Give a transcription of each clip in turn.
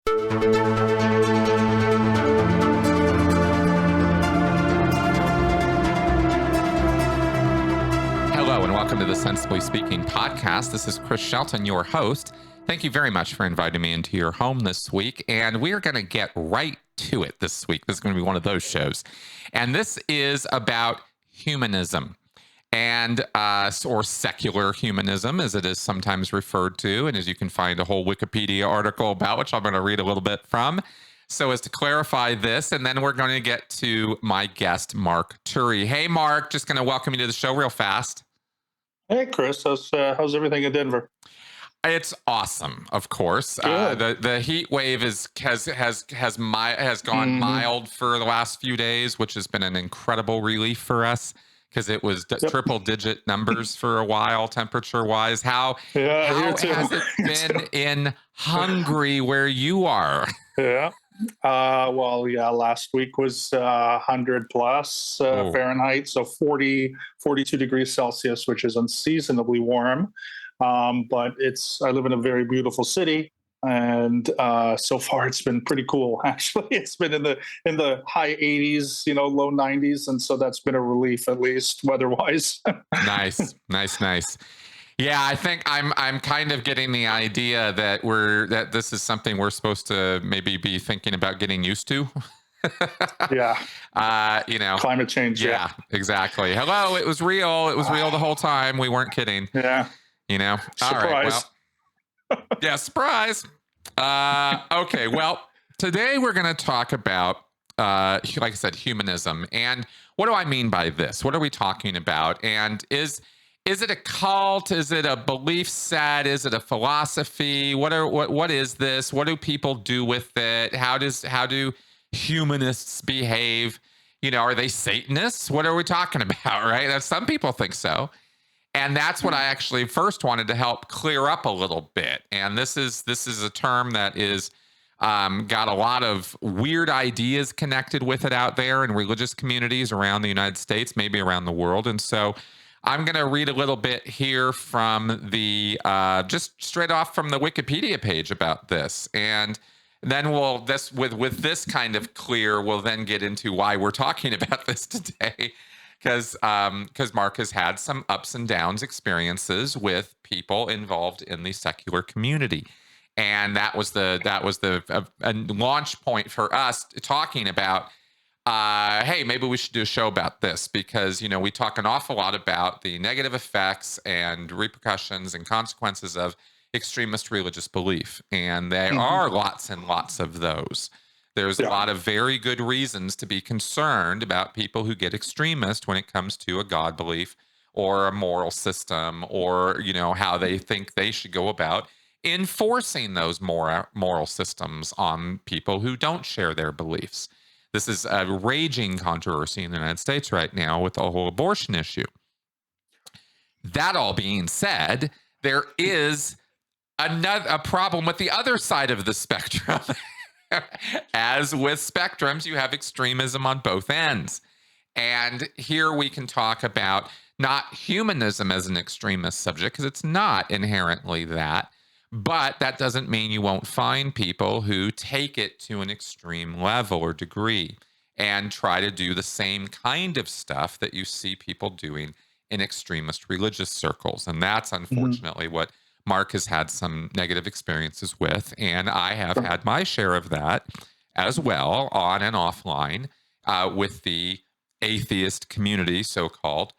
Hello, and welcome to the Sensibly Speaking podcast. This is Chris Shelton, your host. Thank you very much for inviting me into your home this week, and we're going to get right to it this week. This is going to be one of those shows, and this is about humanism, and or secular humanism, as it is sometimes referred to, and as you can find a whole Wikipedia article about, which I'm going to read a little bit from, so as to clarify this, and then we're going to get to my guest, Mark Turi. Hey, Mark, just going to welcome you to the show real fast. Hey, Chris, how's everything in Denver? It's awesome, of course. The heat wave has gone mild for the last few days, which has been an incredible relief for us because it was triple digit numbers for a while, temperature wise. How has it been in Hungary where you are? Yeah. Last week was 100 plus Fahrenheit, so 42 degrees Celsius, which is unseasonably warm. But I live in a very beautiful city, and so far it's been pretty cool. Actually, it's been in the high 80s, low 90s, and so that's been a relief, at least weather-wise. Nice. Yeah, I think I'm kind of getting the idea that this is something we're supposed to maybe be thinking about getting used to. Yeah. Climate change. Yeah, exactly. Hello, it was real. It was real the whole time. We weren't kidding. Yeah. Surprise. All right. Well, yeah, surprise. Okay. Well, today we're going to talk about, like I said, humanism. And what do I mean by this? What are we talking about? And is it a cult? Is it a belief set? Is it a philosophy? What is this? What do people do with it? How do humanists behave? Are they Satanists? What are we talking about? Right? Some people think so. And that's what I actually first wanted to help clear up a little bit. And this is a term that is got a lot of weird ideas connected with it out there in religious communities around the United States, maybe around the world. And so I'm going to read a little bit here from the just straight off from the Wikipedia page about this. And then with this kind of clear, we'll then get into why we're talking about this today. Because Mark has had some ups and downs experiences with people involved in the secular community, and that was the launch point for us talking about. Hey, maybe we should do a show about this because we talk an awful lot about the negative effects and repercussions and consequences of extremist religious belief, and there are lots and lots of those. There's a lot of very good reasons to be concerned about people who get extremist when it comes to a God belief or a moral system or, how they think they should go about enforcing those moral systems on people who don't share their beliefs. This is a raging controversy in the United States right now with the whole abortion issue. That all being said, there is a problem with the other side of the spectrum. As with spectrums, you have extremism on both ends. And here we can talk about not humanism as an extremist subject, because it's not inherently that. But that doesn't mean you won't find people who take it to an extreme level or degree and try to do the same kind of stuff that you see people doing in extremist religious circles. And that's unfortunately what Mark has had some negative experiences with, and I have had my share of that as well, on and offline, with the atheist community, so-called.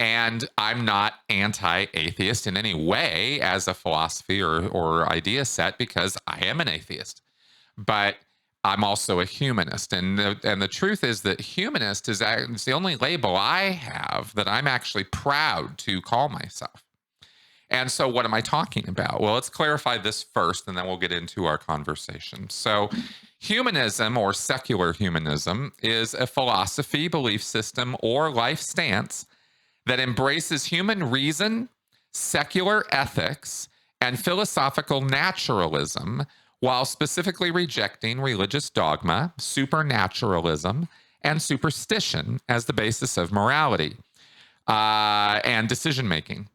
And I'm not anti-atheist in any way as a philosophy or idea set, because I am an atheist. But I'm also a humanist. And the truth is that humanist is the only label I have that I'm actually proud to call myself. And so what am I talking about? Well, let's clarify this first, and then we'll get into our conversation. So humanism, or secular humanism, is a philosophy, belief system, or life stance that embraces human reason, secular ethics, and philosophical naturalism, while specifically rejecting religious dogma, supernaturalism, and superstition as the basis of morality and decision-making.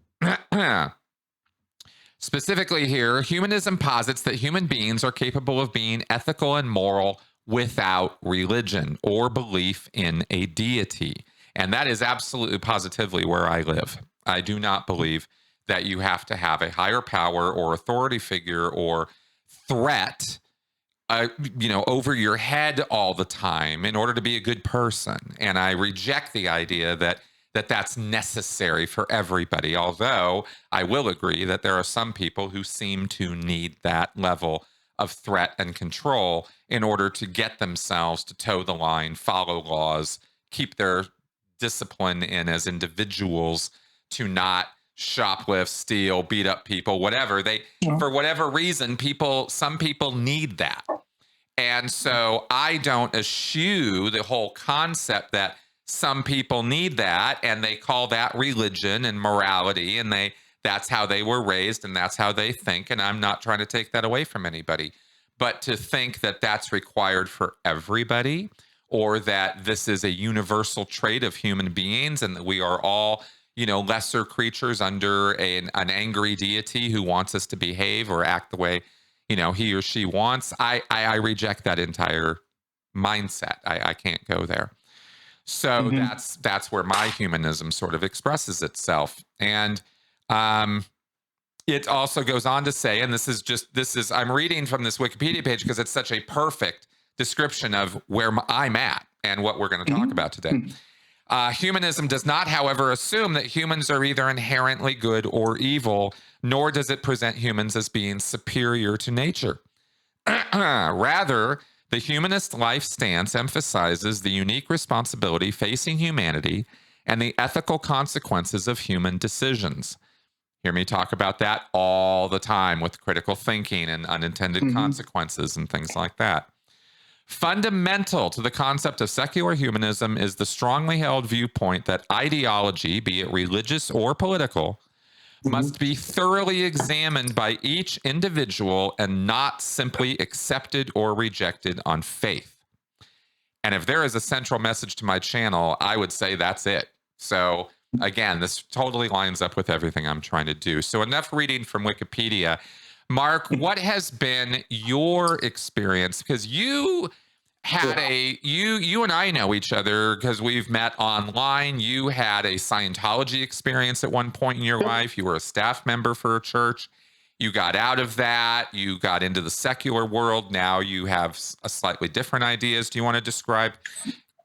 Specifically here, humanism posits that human beings are capable of being ethical and moral without religion or belief in a deity. And that is absolutely positively where I live. I do not believe that you have to have a higher power or authority figure or threat over your head all the time in order to be a good person. And I reject the idea that that's necessary for everybody. Although I will agree that there are some people who seem to need that level of threat and control in order to get themselves to toe the line, follow laws, keep their discipline in as individuals, to not shoplift, steal, beat up people, whatever. For whatever reason, some people need that. And so I don't eschew the whole concept that some people need that, and they call that religion and morality, and that's how they were raised and that's how they think. And I'm not trying to take that away from anybody. But to think that that's required for everybody, or that this is a universal trait of human beings and that we are all, lesser creatures under an angry deity who wants us to behave or act the way, he or she wants, I reject that entire mindset. I can't go there. So that's where my humanism sort of expresses itself. And it also goes on to say, and this is I'm reading from this Wikipedia page because it's such a perfect description of where I'm at and what we're going to talk about today. Humanism does not, however, assume that humans are either inherently good or evil, nor does it present humans as being superior to nature. Rather, the humanist life stance emphasizes the unique responsibility facing humanity and the ethical consequences of human decisions. Hear me talk about that all the time with critical thinking and unintended consequences and things like that. Fundamental to the concept of secular humanism is the strongly held viewpoint that ideology, be it religious or political, must be thoroughly examined by each individual and not simply accepted or rejected on faith. And if there is a central message to my channel, I would say that's it. So again, this totally lines up with everything I'm trying to do. So enough reading from Wikipedia. Mark, what has been your experience? Because you had you and I know each other because we've met online. You had a Scientology experience at one point in your life. You were a staff member for a church. You got out of that. You got into the secular world. Now you have a slightly different ideas. Do you want to describe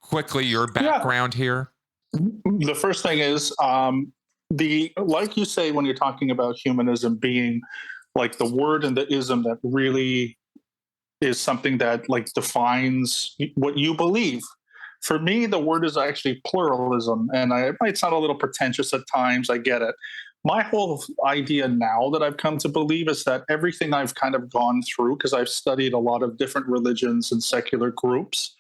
quickly your background here? The first thing is like you say, when you're talking about humanism being like the word and the ism that really is something that like defines what you believe. For me, the word is actually pluralism, and it might sound a little pretentious at times. I get it. My whole idea now that I've come to believe is that everything I've kind of gone through, because I've studied a lot of different religions and secular groups,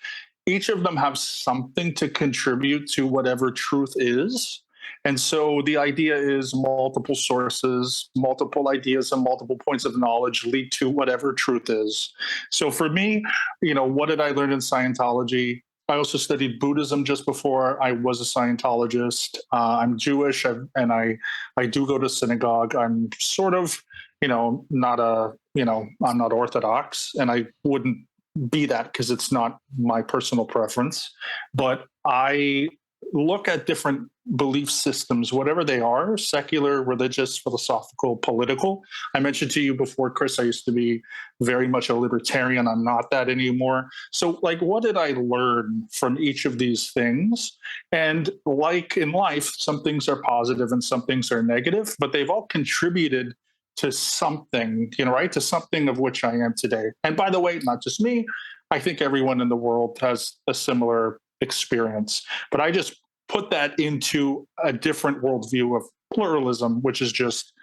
each of them have something to contribute to whatever truth is. And so the idea is multiple sources, multiple ideas, and multiple points of knowledge lead to whatever truth is. So for me, what did I learn in Scientology? I also studied Buddhism just before I was a Scientologist. I'm Jewish, and I do go to synagogue. I'm sort of, I'm not Orthodox, and I wouldn't be that because it's not my personal preference. But I look at different belief systems, whatever they are, secular, religious, philosophical, political. I mentioned to you before, Chris, I used to be very much a libertarian. I'm not that anymore. So what did I learn from each of these things? And like in life, some things are positive and some things are negative, but they've all contributed to something, right? To something of which I am today. And by the way, not just me, I think everyone in the world has a similar experience. But I just put that into a different worldview of pluralism, which is just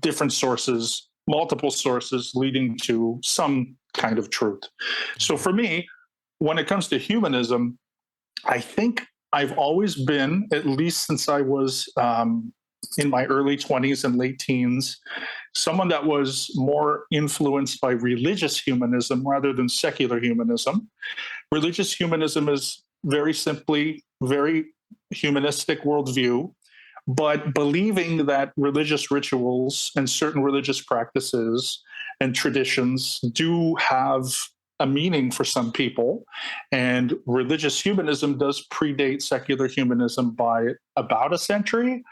different sources, multiple sources leading to some kind of truth. So for me, when it comes to humanism, I think I've always been, at least since I was in my early 20s and late teens, someone that was more influenced by religious humanism rather than secular humanism. Religious humanism is very simply very humanistic worldview, but believing that religious rituals and certain religious practices and traditions do have a meaning for some people. And religious humanism does predate secular humanism by about a century.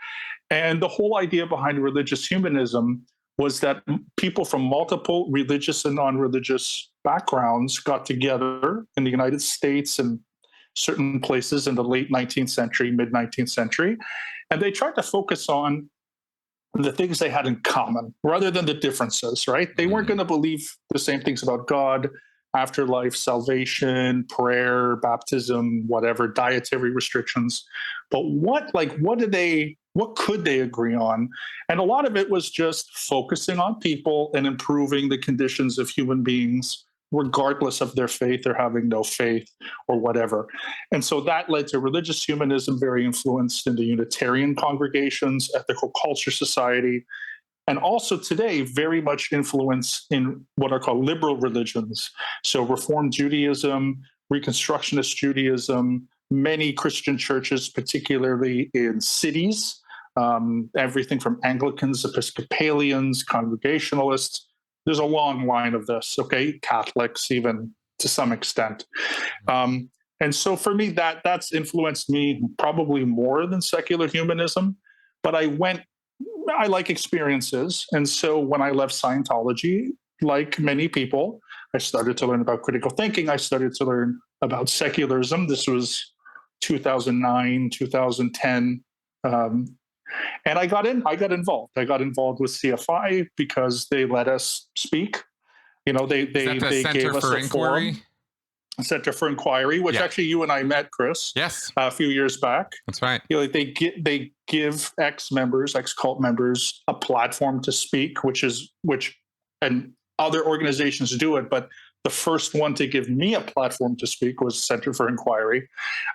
And the whole idea behind religious humanism was that people from multiple religious and non-religious backgrounds got together in the United States and certain places in the late 19th century, mid 19th century, and they tried to focus on the things they had in common rather than the differences, right? They weren't going to believe the same things about God, afterlife, salvation, prayer, baptism, whatever, dietary restrictions. But what could they agree on? And a lot of it was just focusing on people and improving the conditions of human beings, regardless of their faith or having no faith or whatever. And so that led to religious humanism, very influenced in the Unitarian congregations, Ethical Culture Society, and also today very much influenced in what are called liberal religions. So Reform Judaism, Reconstructionist Judaism, many Christian churches, particularly in cities, everything from Anglicans, Episcopalians, Congregationalists. There's a long line of this, okay? Catholics, even to some extent. And so for me, that's influenced me probably more than secular humanism. But I like experiences. And so when I left Scientology, like many people, I started to learn about critical thinking. I started to learn about secularism. This was 2009, 2010. And I got involved. I got involved with CFI because they let us speak. You know, they gave us a forum. Center for Inquiry, which actually you and I met, Chris. Yes, a few years back. That's right. You know, they give ex-cult members, a platform to speak, and other organizations do it, but the first one to give me a platform to speak was Center for Inquiry,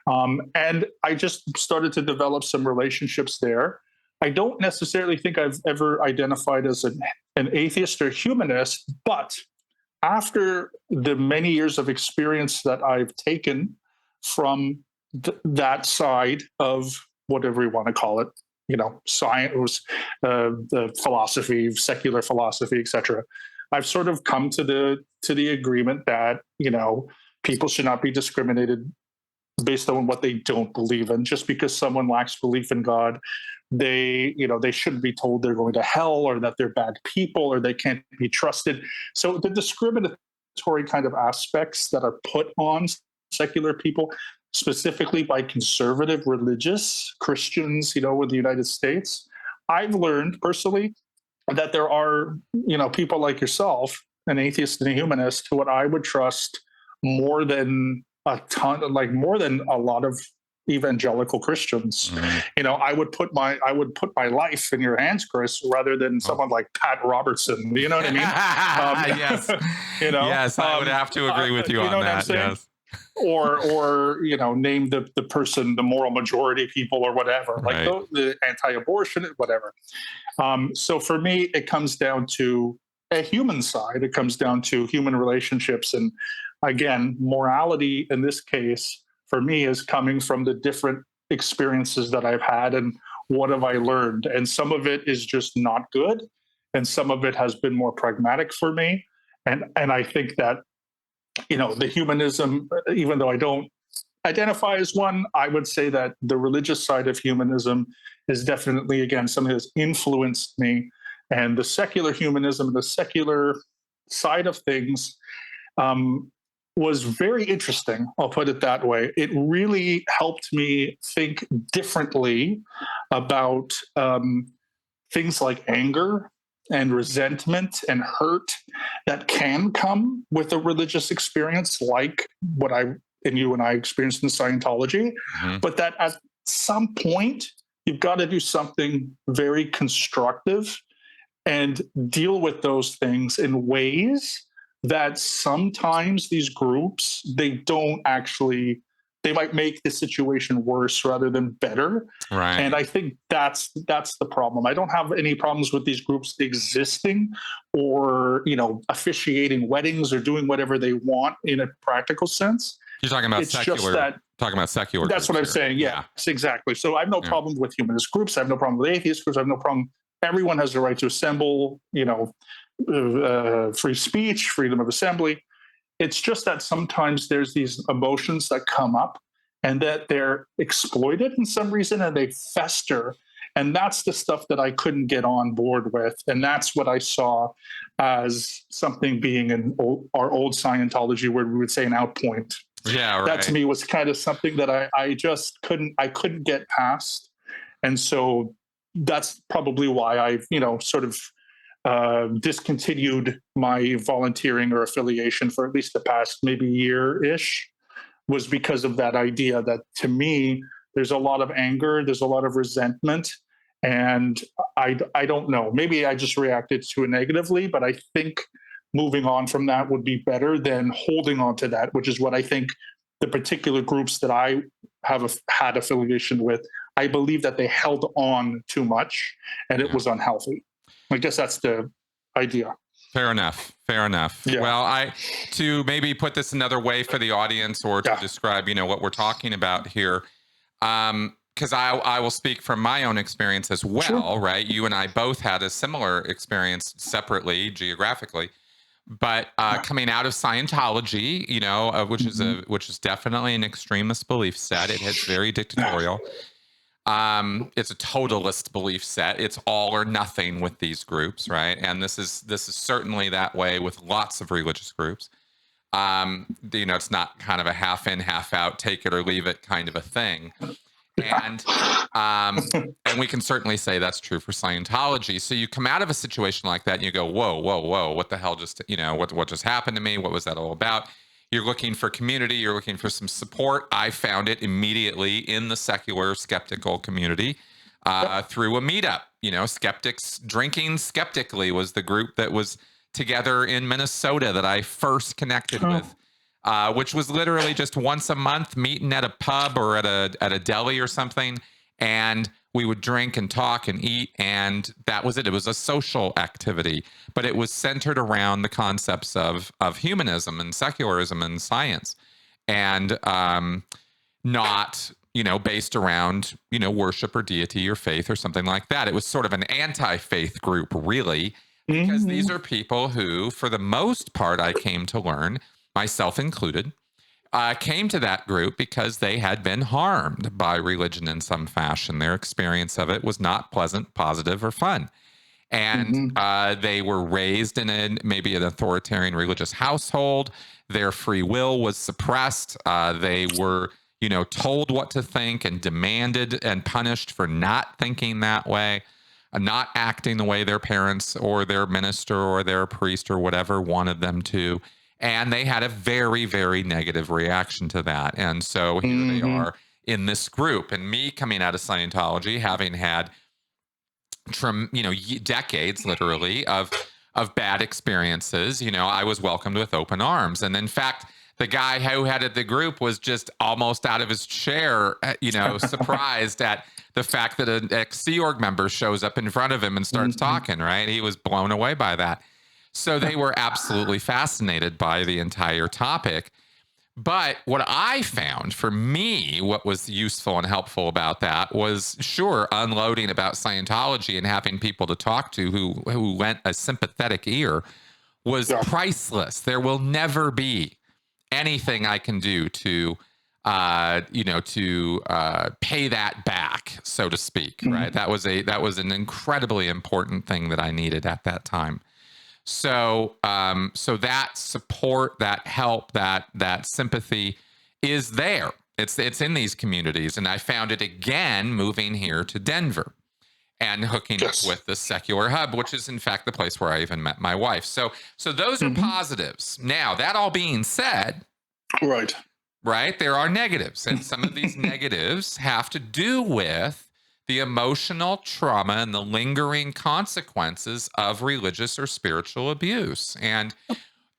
and I just started to develop some relationships there. I don't necessarily think I've ever identified as an atheist or humanist, but after the many years of experience that I've taken from that side of whatever you want to call it, you know, science, the philosophy, secular philosophy, etc., I've sort of come to the agreement that, you know, people should not be discriminated based on what they don't believe in. Just because someone lacks belief in God, they shouldn't be told they're going to hell or that they're bad people or they can't be trusted. So the discriminatory kind of aspects that are put on secular people, specifically by conservative religious Christians, you know, in the United States, I've learned personally that there are, you know, people like yourself, an atheist and a humanist, who I would trust more than more than a lot of evangelical Christians. You know, I would put my life in your hands, Chris, rather than someone like Pat Robertson. You know what I mean? Yes. You know, yes, I would have to agree with you on that. Yes. Or you know, name the person, the moral majority people or whatever, right. like the anti-abortion, whatever. So for me, it comes down to a human side. It comes down to human relationships, and again, morality in this case for me is coming from the different experiences that I've had and what have I learned. And some of it is just not good, and some of it has been more pragmatic for me. And I think that, you know, the humanism, even though I don't identify as one, I would say that the religious side of humanism is definitely, again, something that's influenced me. And the secular humanism, the secular side of things, was very interesting. I'll put it that way. It really helped me think differently about things like anger and resentment and hurt that can come with a religious experience, like what you and I experienced in Scientology, but that at some point you've got to do something very constructive and deal with those things in ways that sometimes these groups, they might make the situation worse rather than better. Right. And I think that's the problem. I don't have any problems with these groups existing or, you know, officiating weddings or doing whatever they want in a practical sense. You're talking about it's secular. Just that, Talking about secular That's groups what I'm here. saying. Yes, exactly. So I have no problem with humanist groups. I have no problem with atheist groups. I have no problem. Everyone has the right to assemble, free speech, freedom of assembly. It's just that sometimes there's these emotions that come up and that they're exploited in some reason and they fester. And that's the stuff that I couldn't get on board with. And that's what I saw as something being in our old Scientology, where we would say an outpoint. Yeah, right. That to me was kind of something that I just couldn't get past. And so that's probably why I've, sort of discontinued my volunteering or affiliation for at least the past maybe year-ish, was because of that idea that, to me, there's a lot of anger, there's a lot of resentment, and I don't know. Maybe I just reacted to it negatively, but I think moving on from that would be better than holding on to that, which is what I think the particular groups that I have had affiliation with, I believe that they held on too much and it was unhealthy. I guess that's the idea. Fair enough. Fair enough. Yeah. Well, to maybe put this another way for the audience, or to describe, what we're talking about here, because I will speak from my own experience as well, sure. Right? You and I both had a similar experience separately, geographically, but coming out of Scientology, which is definitely an extremist belief set. It's very dictatorial. It's a totalist belief set. It's all or nothing with these groups, right? And this is certainly that way with lots of religious groups. It's not kind of a half in, half out, take it or leave it kind of a thing. And we can certainly say that's true for Scientology. So you come out of a situation like that and you go, whoa, what the hell just, what just happened to me? What was that all about? You're looking for community. You're looking for some support. I found it immediately in the secular skeptical community through a meetup. Skeptics Drinking Skeptically was the group that was together in Minnesota that I first connected with, which was literally just once a month meeting at a pub or at a deli or something. And we would drink and talk and eat, and that was it. It was a social activity, but it was centered around the concepts of humanism and secularism and science, and not, based around, worship or deity or faith or something like that. It was sort of an anti-faith group, really, because these are people who, for the most part, I came to learn, myself included, came to that group because they had been harmed by religion in some fashion. Their experience of it was not pleasant, positive, or fun. And they were raised in maybe an authoritarian religious household. Their free will was suppressed. They were, told what to think and demanded and punished for not thinking that way, not acting the way their parents or their minister or their priest or whatever wanted them to. And they had a very, very negative reaction to that. And so here they are in this group. And me coming out of Scientology, having had, decades literally of bad experiences, I was welcomed with open arms. And in fact, the guy who headed the group was just almost out of his chair, surprised at the fact that an ex-Sea Org member shows up in front of him and starts talking, right? He was blown away by that. So they were absolutely fascinated by the entire topic. But what I found, for me, what was useful and helpful about that was, sure, unloading about Scientology and having people to talk to who lent a sympathetic ear was priceless. There will never be anything I can do to pay that back, so to speak, right? That was an incredibly important thing that I needed at that time. So that support, that help, that sympathy is there. It's in these communities. And I found it again moving here to Denver and hooking up with the Secular Hub, which is in fact the place where I even met my wife. So those are positives. Now, that all being said, right, there are negatives. And some of these negatives have to do with the emotional trauma and the lingering consequences of religious or spiritual abuse. And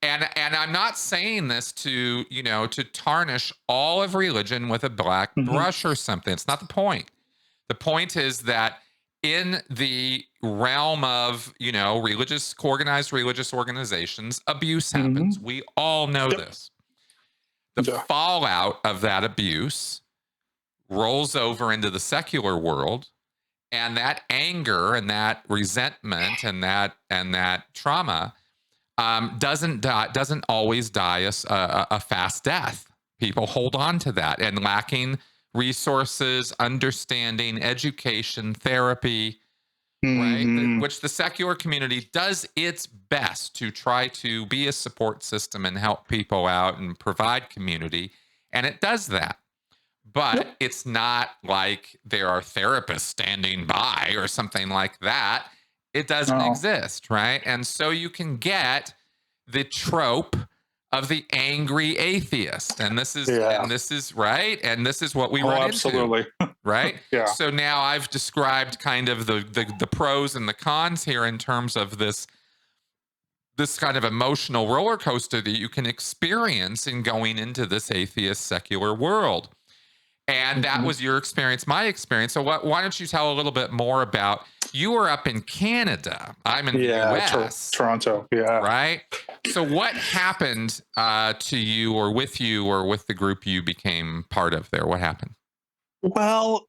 I'm not saying this to tarnish all of religion with a black brush or something. It's not the point. The point is that in the realm of, organized religious organizations, abuse happens. We all know this. the fallout of that abuse rolls over into the secular world, and that anger and that resentment and that trauma doesn't always die a fast death. People hold on to that, and lacking resources, understanding, education, therapy, right? Which the secular community does its best to try to be a support system and help people out and provide community, and it does that. But it's not like there are therapists standing by or something like that. It doesn't exist, right? And so you can get the trope of the angry atheist, and this is right, and this is what we run absolutely. into, right? Yeah. So now I've described kind of the pros and the cons here in terms of this kind of emotional roller coaster that you can experience in going into this atheist secular world. And that was your experience, my experience. So why don't you tell a little bit more about, you were up in Canada. I'm in the US. Toronto, yeah. Right? So what happened to you or with the group you became part of there? What happened? Well,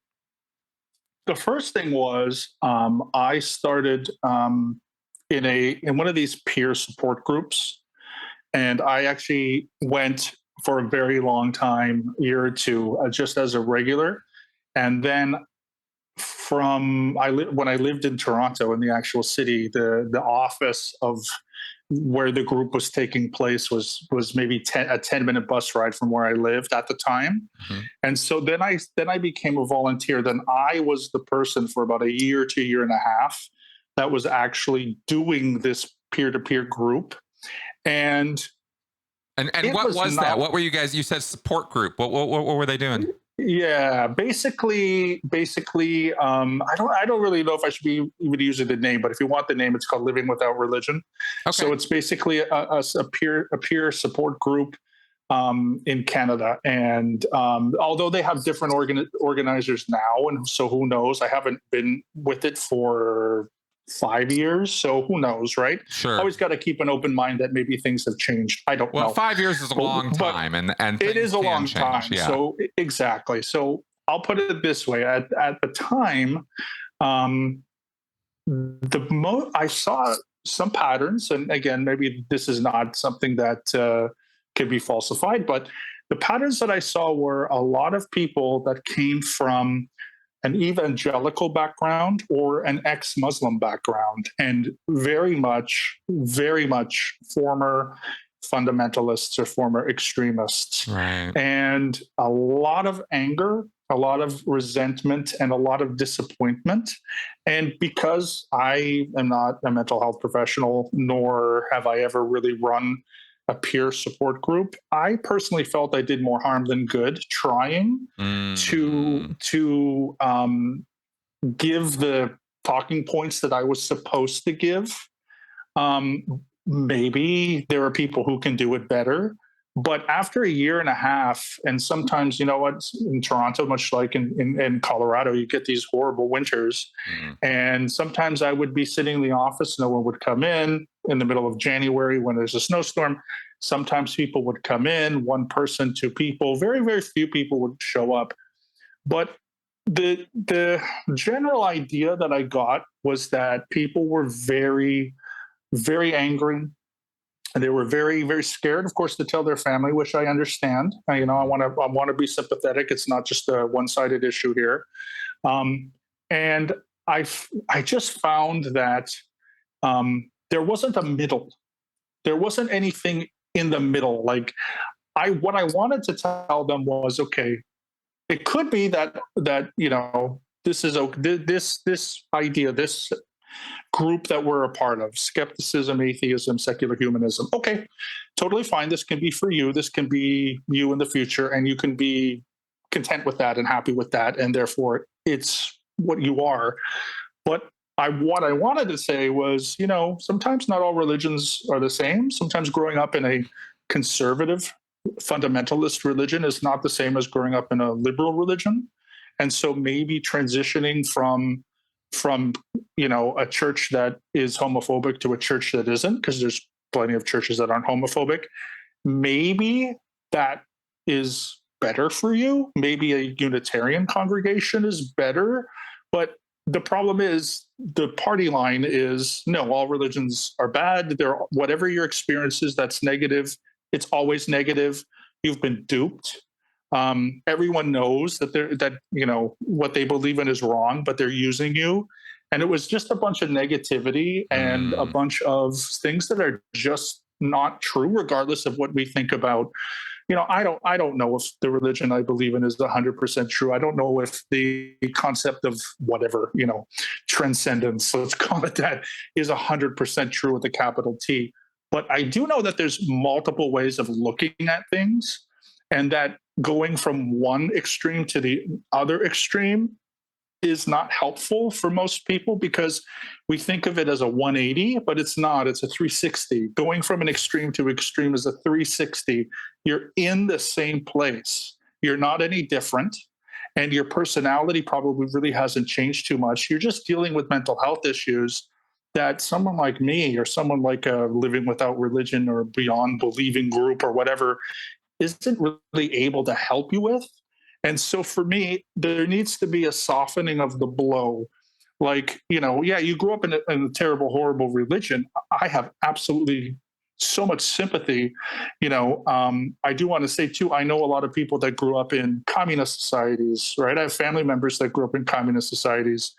the first thing was I started in one of these peer support groups, and I actually went for a very long time, year or two, just as a regular. And then when I lived in Toronto, in the actual city, the office of where the group was taking place was maybe a 10-minute bus ride from where I lived at the time. And so then I became a volunteer. Then I was the person for about a year to a year and a half that was actually doing this peer-to-peer group. And what was that? What were you guys? You said support group. What were they doing? Yeah, basically, I don't really know if I should be even using the name, but if you want the name, it's called Living Without Religion. Okay. So it's basically a peer support group in Canada, and although they have different organizers now, and so who knows? I haven't been with it for 5 years, so who knows, right? Sure. Always got to keep an open mind that maybe things have changed. I don't know. Well, 5 years is a long time, and it is a long time. Yeah. So exactly. So I'll put it this way: at the time, I saw some patterns, and again, maybe this is not something that can be falsified, but the patterns that I saw were a lot of people that came from an evangelical background or an ex-Muslim background, and very much former fundamentalists or former extremists. Right. And a lot of anger, a lot of resentment, and a lot of disappointment. And because I am not a mental health professional, nor have I ever really run a peer support group, I personally felt I did more harm than good trying to give the talking points that I was supposed to give. Maybe there are people who can do it better, but after a year and a half, and sometimes, you know what, in Toronto, much like in Colorado, you get these horrible winters. And sometimes I would be sitting in the office, no one would come in the middle of January when there's a snowstorm. Sometimes people would come in, one person, two people, very, very few people would show up. But the general idea that I got was that people were very, very angry. And they were very, very scared, of course, to tell their family, which I understand. I want to be sympathetic. It's not just a one-sided issue here. And I just found that there wasn't a middle. There wasn't anything in the middle. Like what I wanted to tell them was, okay, it could be that this is this idea, this group that we're a part of, skepticism, atheism, secular humanism. Okay, totally fine. This can be for you. This can be you in the future, and you can be content with that and happy with that, and therefore it's what you are. But what I wanted to say was, sometimes not all religions are the same. Sometimes growing up in a conservative, fundamentalist religion is not the same as growing up in a liberal religion. And so maybe transitioning from a church that is homophobic to a church that isn't, because there's plenty of churches that aren't homophobic, maybe that is better for you. Maybe a Unitarian congregation is better. But the problem is the party line is no, all religions are bad. They're whatever your experience is that's negative, it's always negative. You've been duped. Everyone knows that what they believe in is wrong, but they're using you. And it was just a bunch of negativity and a Mm. bunch of things that are just not true, regardless of what we think about. I don't know if the religion I believe in is 100% true. I don't know if the concept of whatever, transcendence, let's call it that, is 100% true with a capital T. But I do know that there's multiple ways of looking at things, and that going from one extreme to the other extreme is not helpful for most people, because we think of it as a 180, but it's not. It's a 360. Going from an extreme to extreme is a 360. You're in the same place. You're not any different. And your personality probably really hasn't changed too much. You're just dealing with mental health issues that someone like me, or someone like a Living Without Religion or Beyond Believing group or whatever, isn't really able to help you with. And so for me, there needs to be a softening of the blow. Like, yeah, you grew up in a terrible, horrible religion. I have absolutely so much sympathy. I do want to say too, I know a lot of people that grew up in communist societies, right? I have family members that grew up in communist societies.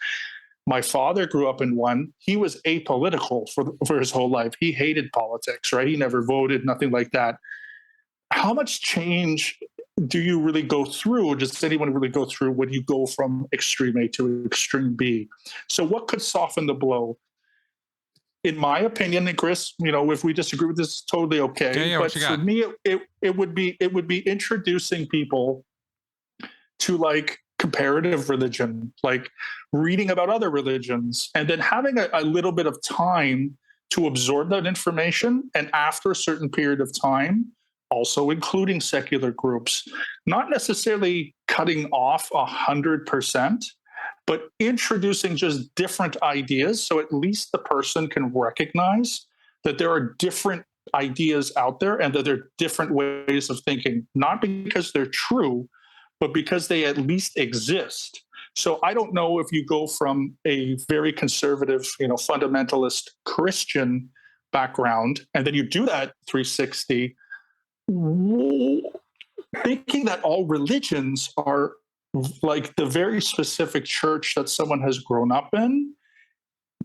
My father grew up in one. He was apolitical for his whole life. He hated politics, right? He never voted, nothing like that. How much change do you really go through? Or does anyone really go through when you go from extreme A to extreme B? So, what could soften the blow? In my opinion, and Chris, if we disagree with this, totally okay. Yeah, what But you for got? me, it would be introducing people to like comparative religion, like reading about other religions, and then having a little bit of time to absorb that information. And after a certain period of time, also including secular groups, not necessarily cutting off 100%, but introducing just different ideas. So at least the person can recognize that there are different ideas out there and that there are different ways of thinking, not because they're true, but because they at least exist. So I don't know if you go from a very conservative, fundamentalist Christian background, and then you do that 360, thinking that all religions are like the very specific church that someone has grown up in,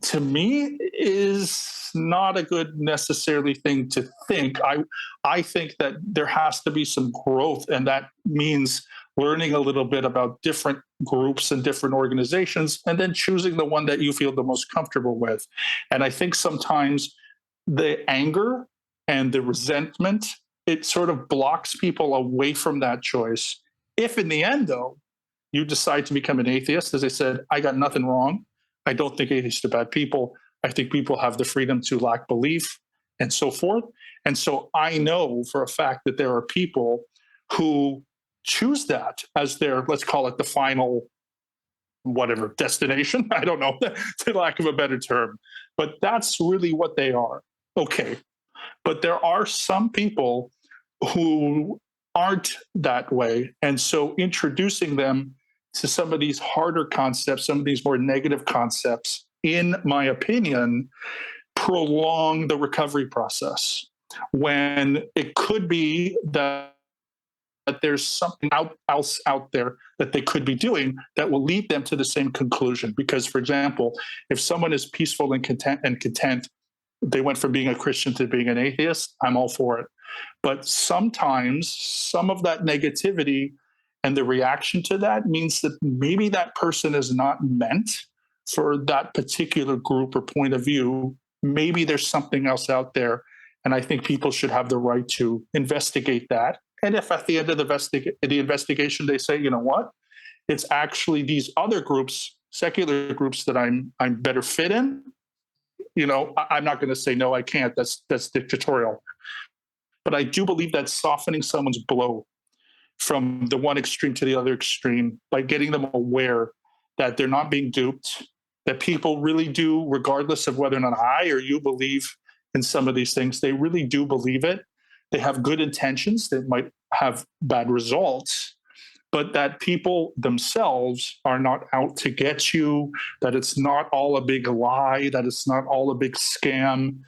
to me is not a good necessarily thing to think. I think that there has to be some growth, and that means learning a little bit about different groups and different organizations, and then choosing the one that you feel the most comfortable with. And I think sometimes the anger and the resentment, it sort of blocks people away from that choice. If in the end, though, you decide to become an atheist, as I said, I got nothing wrong. I don't think atheists are bad people. I think people have the freedom to lack belief and so forth. And so I know for a fact that there are people who choose that as their, let's call it the final, whatever, destination. I don't know, to lack of a better term. But that's really what they are. Okay. But there are some people who aren't that way. And so introducing them to some of these harder concepts, some of these more negative concepts, in my opinion, prolong the recovery process, when it could be that there's something else out there that they could be doing that will lead them to the same conclusion. Because, for example, if someone is peaceful and content, they went from being a Christian to being an atheist, I'm all for it. But sometimes some of that negativity and the reaction to that means that maybe that person is not meant for that particular group or point of view. Maybe there's something else out there. And I think people should have the right to investigate that. And if at the end of the investigation they say, you know what, it's actually these other groups, secular groups, that I'm better fit in, I'm not going to say no, I can't. That's dictatorial. But I do believe that softening someone's blow from the one extreme to the other extreme, by getting them aware that they're not being duped, that people really do, regardless of whether or not I or you believe in some of these things, they really do believe it. they have good intentions, they might have bad results, but that people themselves are not out to get you, that it's not all a big lie, that it's not all a big scam.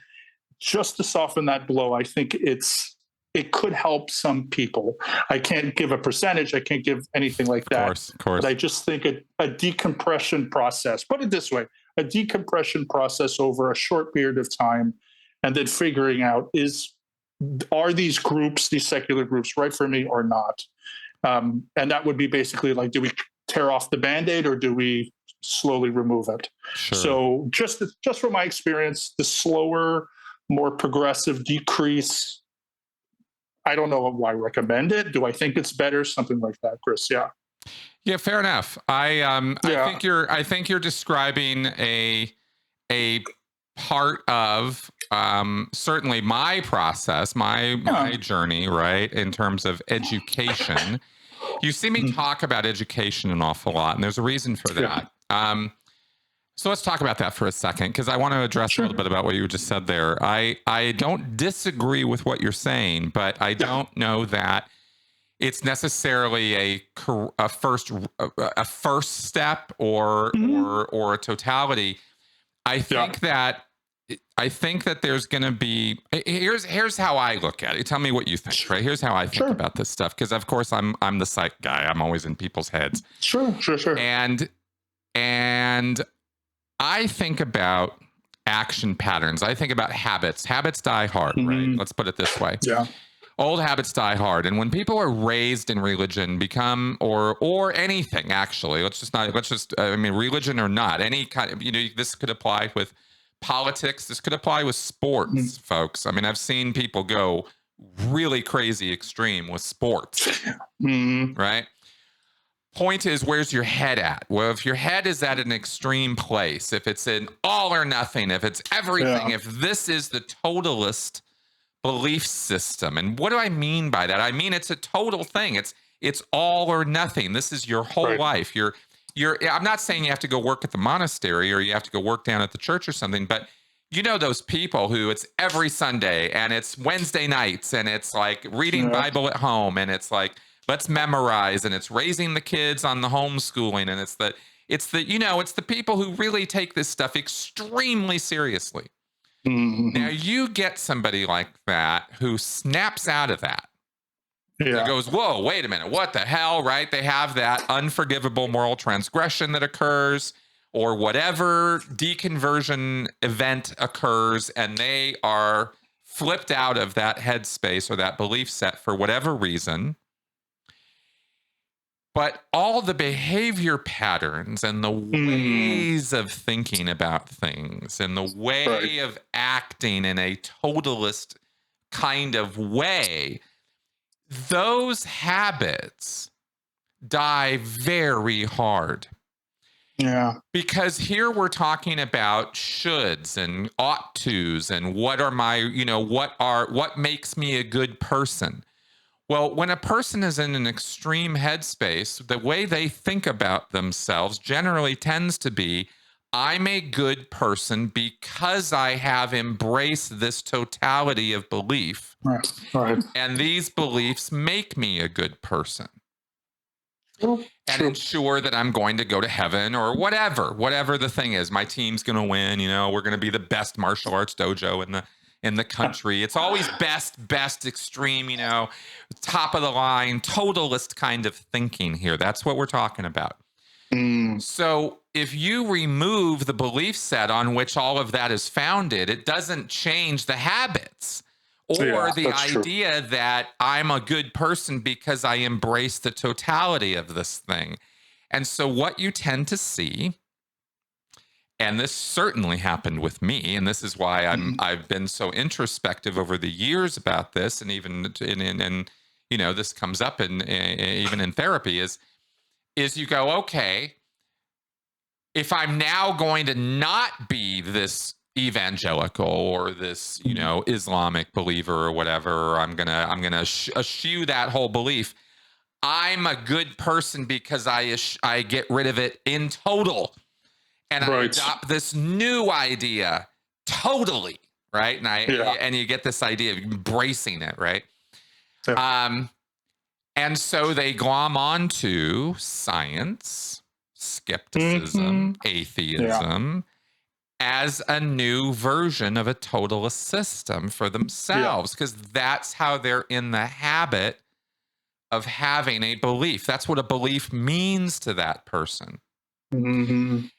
Just to soften that blow, I think it could help some people. I can't give a percentage, I can't give anything like that. Of course. But I just think a decompression process, put it this way, a decompression process over a short period of time, and then figuring out are these groups, these secular groups, right for me or not? And that would be basically like, do we tear off the Band-Aid or do we slowly remove it? Sure. So just from my experience, the slower, more progressive decrease, I don't know why I recommend it. Do I think it's better? Something like that, Chris. Yeah. Yeah, fair enough. I think you're describing a part of certainly my process, my journey, right, in terms of education. You see me talk about education an awful lot, and there's a reason for that. So let's talk about that for a second, because I want to address a little bit about what you just said there. I don't disagree with what you're saying, but I don't know that it's necessarily a first step or a totality. I think that there's going to be, here's how I look at it. Tell me what you think, right? Here's how I think about this stuff, because of course I'm the psych guy. I'm always in people's heads. Sure. And I think about action patterns. I think about habits. Habits die hard, right? Let's put it this way. Yeah. Old habits die hard. And when people are raised in religion, or anything, actually, religion or not, any kind of, this could apply with politics. This could apply with sports, folks. I mean, I've seen people go really crazy extreme with sports, right? Point is, where's your head at? Well, if your head is at an extreme place, if it's an all or nothing, if it's everything, if this is the totalist belief system. And what do I mean by that? I mean, it's a total thing. It's all or nothing. This is your whole life. I'm not saying you have to go work at the monastery or you have to go work down at the church or something, but those people who it's every Sunday and it's Wednesday nights and it's like reading Bible at home and it's like, let's memorize, and it's raising the kids on the homeschooling, and it's the people who really take this stuff extremely seriously. Now you get somebody like that who snaps out of that. It goes, whoa, wait a minute, what the hell, right? They have that unforgivable moral transgression that occurs, or whatever deconversion event occurs, and they are flipped out of that headspace or that belief set for whatever reason. But all the behavior patterns and the ways of thinking about things and the way of acting in a totalist kind of way, those habits die very hard. Yeah. Because here we're talking about shoulds and ought tos and what makes me a good person. Well, when a person is in an extreme headspace, the way they think about themselves generally tends to be, I'm a good person because I have embraced this totality of belief. Right. And these beliefs make me a good person. And ensure that I'm going to go to heaven or whatever the thing is. My team's going to win, we're going to be the best martial arts dojo in the country. It's always best extreme, top of the line, totalist kind of thinking here. That's what we're talking about. So if you remove the belief set on which all of that is founded, it doesn't change the habits or the idea that I'm a good person because I embrace the totality of this thing. And so what you tend to see, and this certainly happened with me, and this is why I've been so introspective over the years about this, and even this comes up even in therapy, is you go, okay, if I'm now going to not be this evangelical or this Islamic believer or whatever, or I'm gonna eschew that whole belief, I'm a good person because I get rid of it in total. And I adopt this new idea totally, right? And you get this idea of embracing it, right? And so they glom onto science, skepticism, atheism as a new version of a totalist system for themselves, because that's how they're in the habit of having a belief. That's what a belief means to that person. And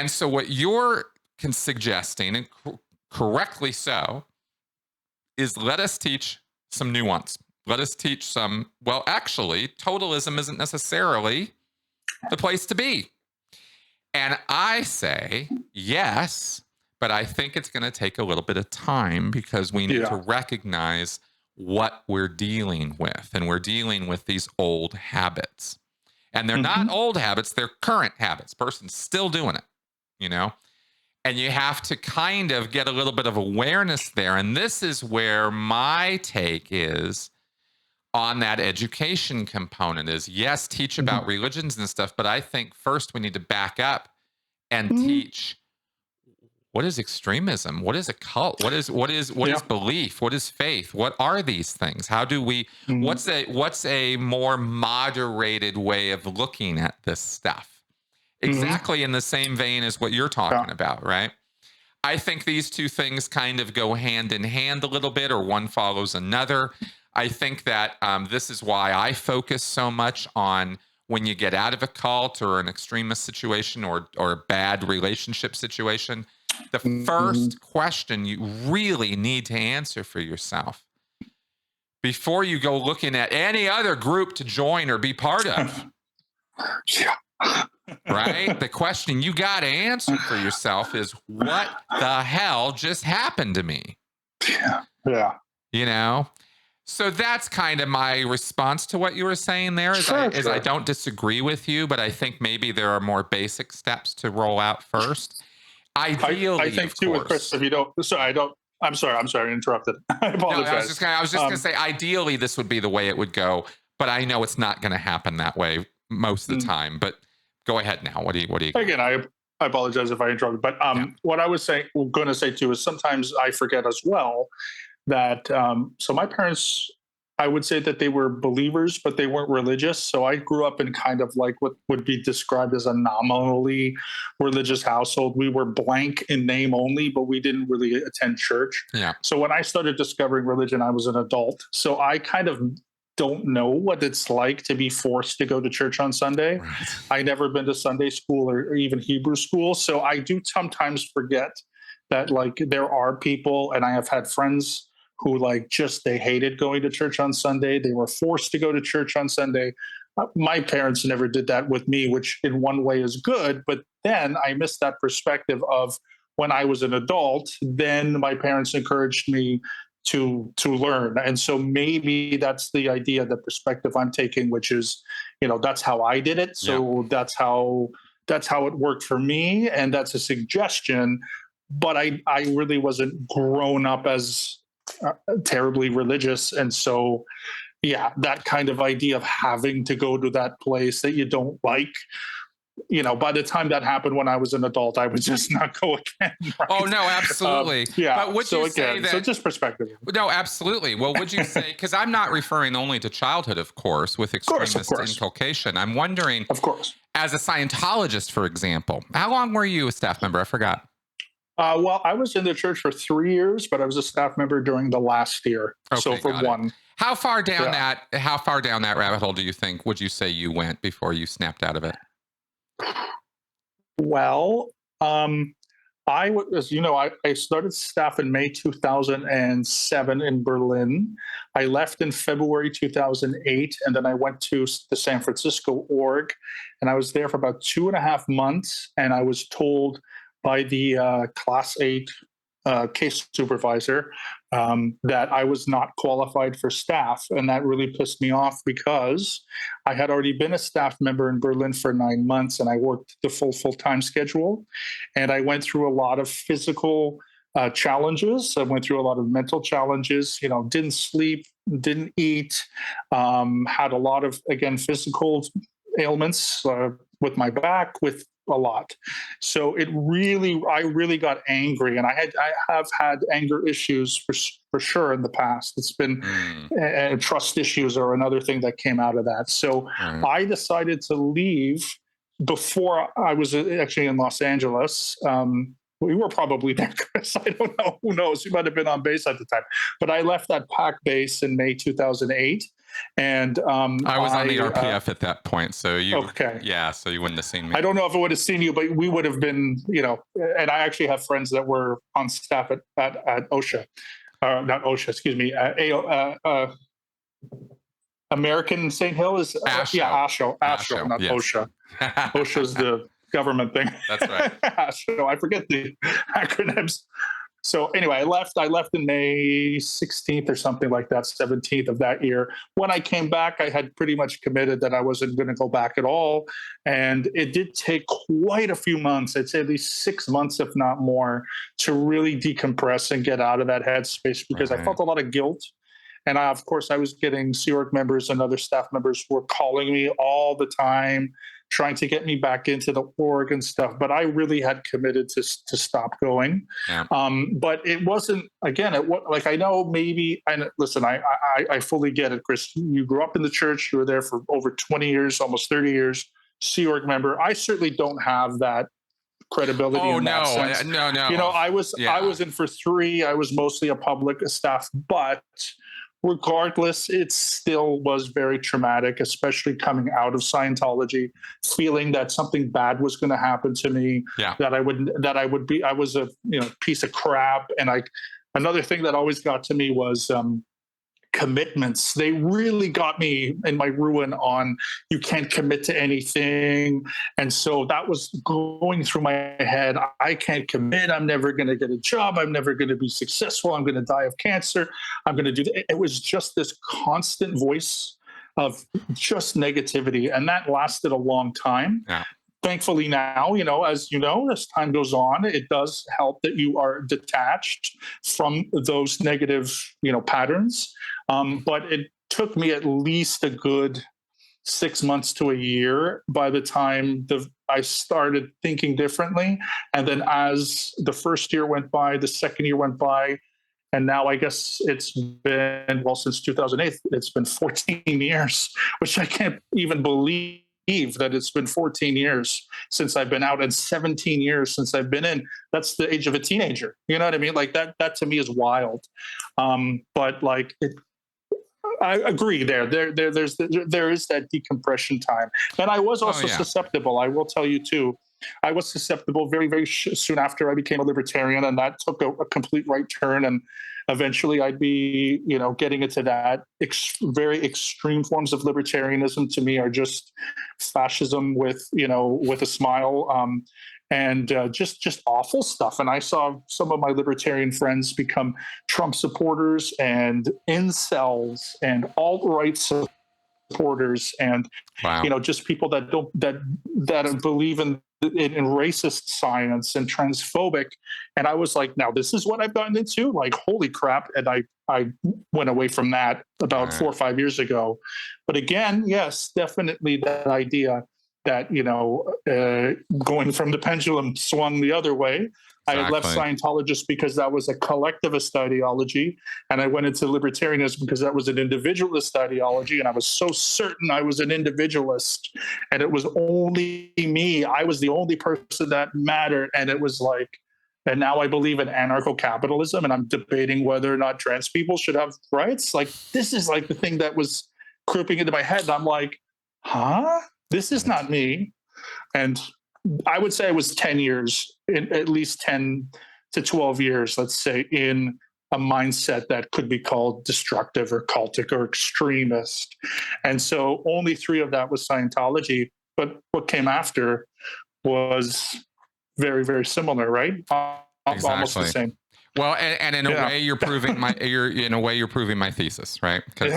so what you're suggesting, and correctly so, is let us teach some nuance. Let us teach some, well, actually, totalism isn't necessarily the place to be. And I say, yes, but I think it's going to take a little bit of time, because we need to recognize what we're dealing with. And we're dealing with these old habits. And they're not old habits, they're current habits. Person's still doing it, you know? And you have to kind of get a little bit of awareness there. And this is where my take is on that education component is, yes, teach about religions and stuff, but I think first we need to back up and teach, what is extremism? What is a cult? What is belief? What is faith? What are these things? How do we what's a more moderated way of looking at this stuff? Exactly in the same vein as what you're talking about, right? I think these two things kind of go hand in hand a little bit, or one follows another. I think that this is why I focus so much on when you get out of a cult or an extremist situation or a bad relationship situation, the first question you really need to answer for yourself before you go looking at any other group to join or be part of. Right? The question you got to answer for yourself is, what the hell just happened to me? Yeah. You know? So that's kind of my response to what you were saying there. I don't disagree with you, but I think maybe there are more basic steps to roll out first. Ideally, I think too, with Chris, if you don't, I'm sorry, I interrupted. I apologize. No, I was just going to say, ideally, this would be the way it would go, but I know it's not going to happen that way most of the time. But go ahead now. What do you Again, I apologize if I interrupted, but what I was going to say too is sometimes I forget as well that so my parents, I would say that they were believers, but they weren't religious. So I grew up in kind of like what would be described as a nominally religious household. We were blank in name only, but we didn't really attend church. Yeah. So when I started discovering religion, I was an adult. So I kind of don't know what it's like to be forced to go to church on Sunday. Right. I never been to Sunday school or even Hebrew school. So I do sometimes forget that like there are people, and I have had friends who like just they hated going to church on Sunday. They were forced to go to church on Sunday. My parents never did that with me, which in one way is good. But then I missed that perspective of when I was an adult, then my parents encouraged me to learn. And so maybe that's the idea, the perspective I'm taking, which is, you know, that's how I did it. So that's how it worked for me. And that's a suggestion. But I really wasn't grown up as terribly religious. And so, yeah, that kind of idea of having to go to that place that you don't like, you know, by the time that happened when I was an adult, I would just not go again. Right? Oh, no, absolutely. But would you say that? So just perspective. No, absolutely. Well, would you say, because I'm not referring only to childhood, of course, with extremist inculcation. I'm wondering, of course, as a Scientologist, for example, how long were you a staff member? I forgot. Well, I was in the church for 3 years, but I was a staff member during the last year. Okay, so for one. How far down that rabbit hole do you think, would you say you went before you snapped out of it? Well, I was, you know, I started staff in May 2007 in Berlin. I left in February 2008, and then I went to the San Francisco org, and I was there for about 2.5 months, and I was told by the Class 8 case supervisor that I was not qualified for staff. And that really pissed me off because I had already been a staff member in Berlin for 9 months, and I worked the full-time schedule. And I went through a lot of physical challenges. I went through a lot of mental challenges, you know, didn't sleep, didn't eat, had a lot of, again, physical ailments with my back, with a lot. So I really got angry, and I have had anger issues for sure in the past. It's been trust issues or another thing that came out of that. So I decided to leave before I was actually in Los Angeles. We were probably there, Chris. I don't know. Who knows? You might have been on base at the time. But I left that PAC base in May 2008. And I was on the RPF at that point. So okay. Yeah, so you wouldn't have seen me. I don't know if I would have seen you, but we would have been, and I actually have friends that were on staff at OSHA. Not OSHA, excuse me. American St. Hill is ASHO, not yes. OSHA. OSHA's the government thing. That's right. ASHO, I forget the acronyms. So anyway, I left in May 16th or something like that, 17th of that year. When I came back, I had pretty much committed that I wasn't going to go back at all. And it did take quite a few months, I'd say at least 6 months, if not more, to really decompress and get out of that headspace, because I felt a lot of guilt. And of course, I was getting Sea Org members and other staff members who were calling me all the time, trying to get me back into the org and stuff. But I really had committed to stop going. Yeah. But it wasn't, again, like I know maybe, and listen, I fully get it, Chris. You grew up in the church. You were there for over 20 years, almost 30 years, Sea Org member. I certainly don't have that credibility in that sense. No. I was in for 3. I was mostly a public staff, but regardless, it still was very traumatic, especially coming out of Scientology, feeling that something bad was going to happen to me, that I was a piece of crap. And another thing that always got to me was commitments. They really got me in my ruin on you can't commit to anything. And so that was going through my head. I can't commit. I'm never going to get a job. I'm never going to be successful. I'm going to die of cancer. I'm going to do that. It was just this constant voice of just negativity. And that lasted a long time. Yeah. Thankfully now, as time goes on, it does help that you are detached from those negative, patterns. But it took me at least a good 6 months to a year by the time I started thinking differently. And then as the first year went by, the second year went by, and now I guess it's been, since 2008, it's been 14 years, which I can't even believe that it's been 14 years since I've been out and 17 years since I've been in. That's the age of a teenager. You know what I mean? Like that to me is wild. But like I agree there is that decompression time. And I was also susceptible. I will tell you too. I was susceptible very, very soon after I became a libertarian, and that took a complete right turn. And eventually I'd be, getting into that. Very extreme forms of libertarianism to me are just fascism with a smile, and just awful stuff. And I saw some of my libertarian friends become Trump supporters and incels and alt-right supporters, and just people that believe in racist science and transphobic. And I was like, now this is what I've gotten into? Like, holy crap. And I went away from that about 4 or 5 years ago. But again, yes, definitely that idea that, going from the pendulum swung the other way. Exactly. I had left Scientologists because that was a collectivist ideology, and I went into libertarianism because that was an individualist ideology, and I was so certain I was an individualist, and it was only me. I was the only person that mattered, and it was like, and now I believe in anarcho-capitalism, and I'm debating whether or not trans people should have rights. Like, this is like the thing that was creeping into my head, and I'm like, huh? This is not me. And I would say I was 10 years, at least 10 to 12 years, let's say, in a mindset that could be called destructive or cultic or extremist. And so only 3 of that was Scientology. But what came after was very, very similar, right? Exactly. Almost the same. Well, and in a way, you're proving you're proving my thesis, right? Because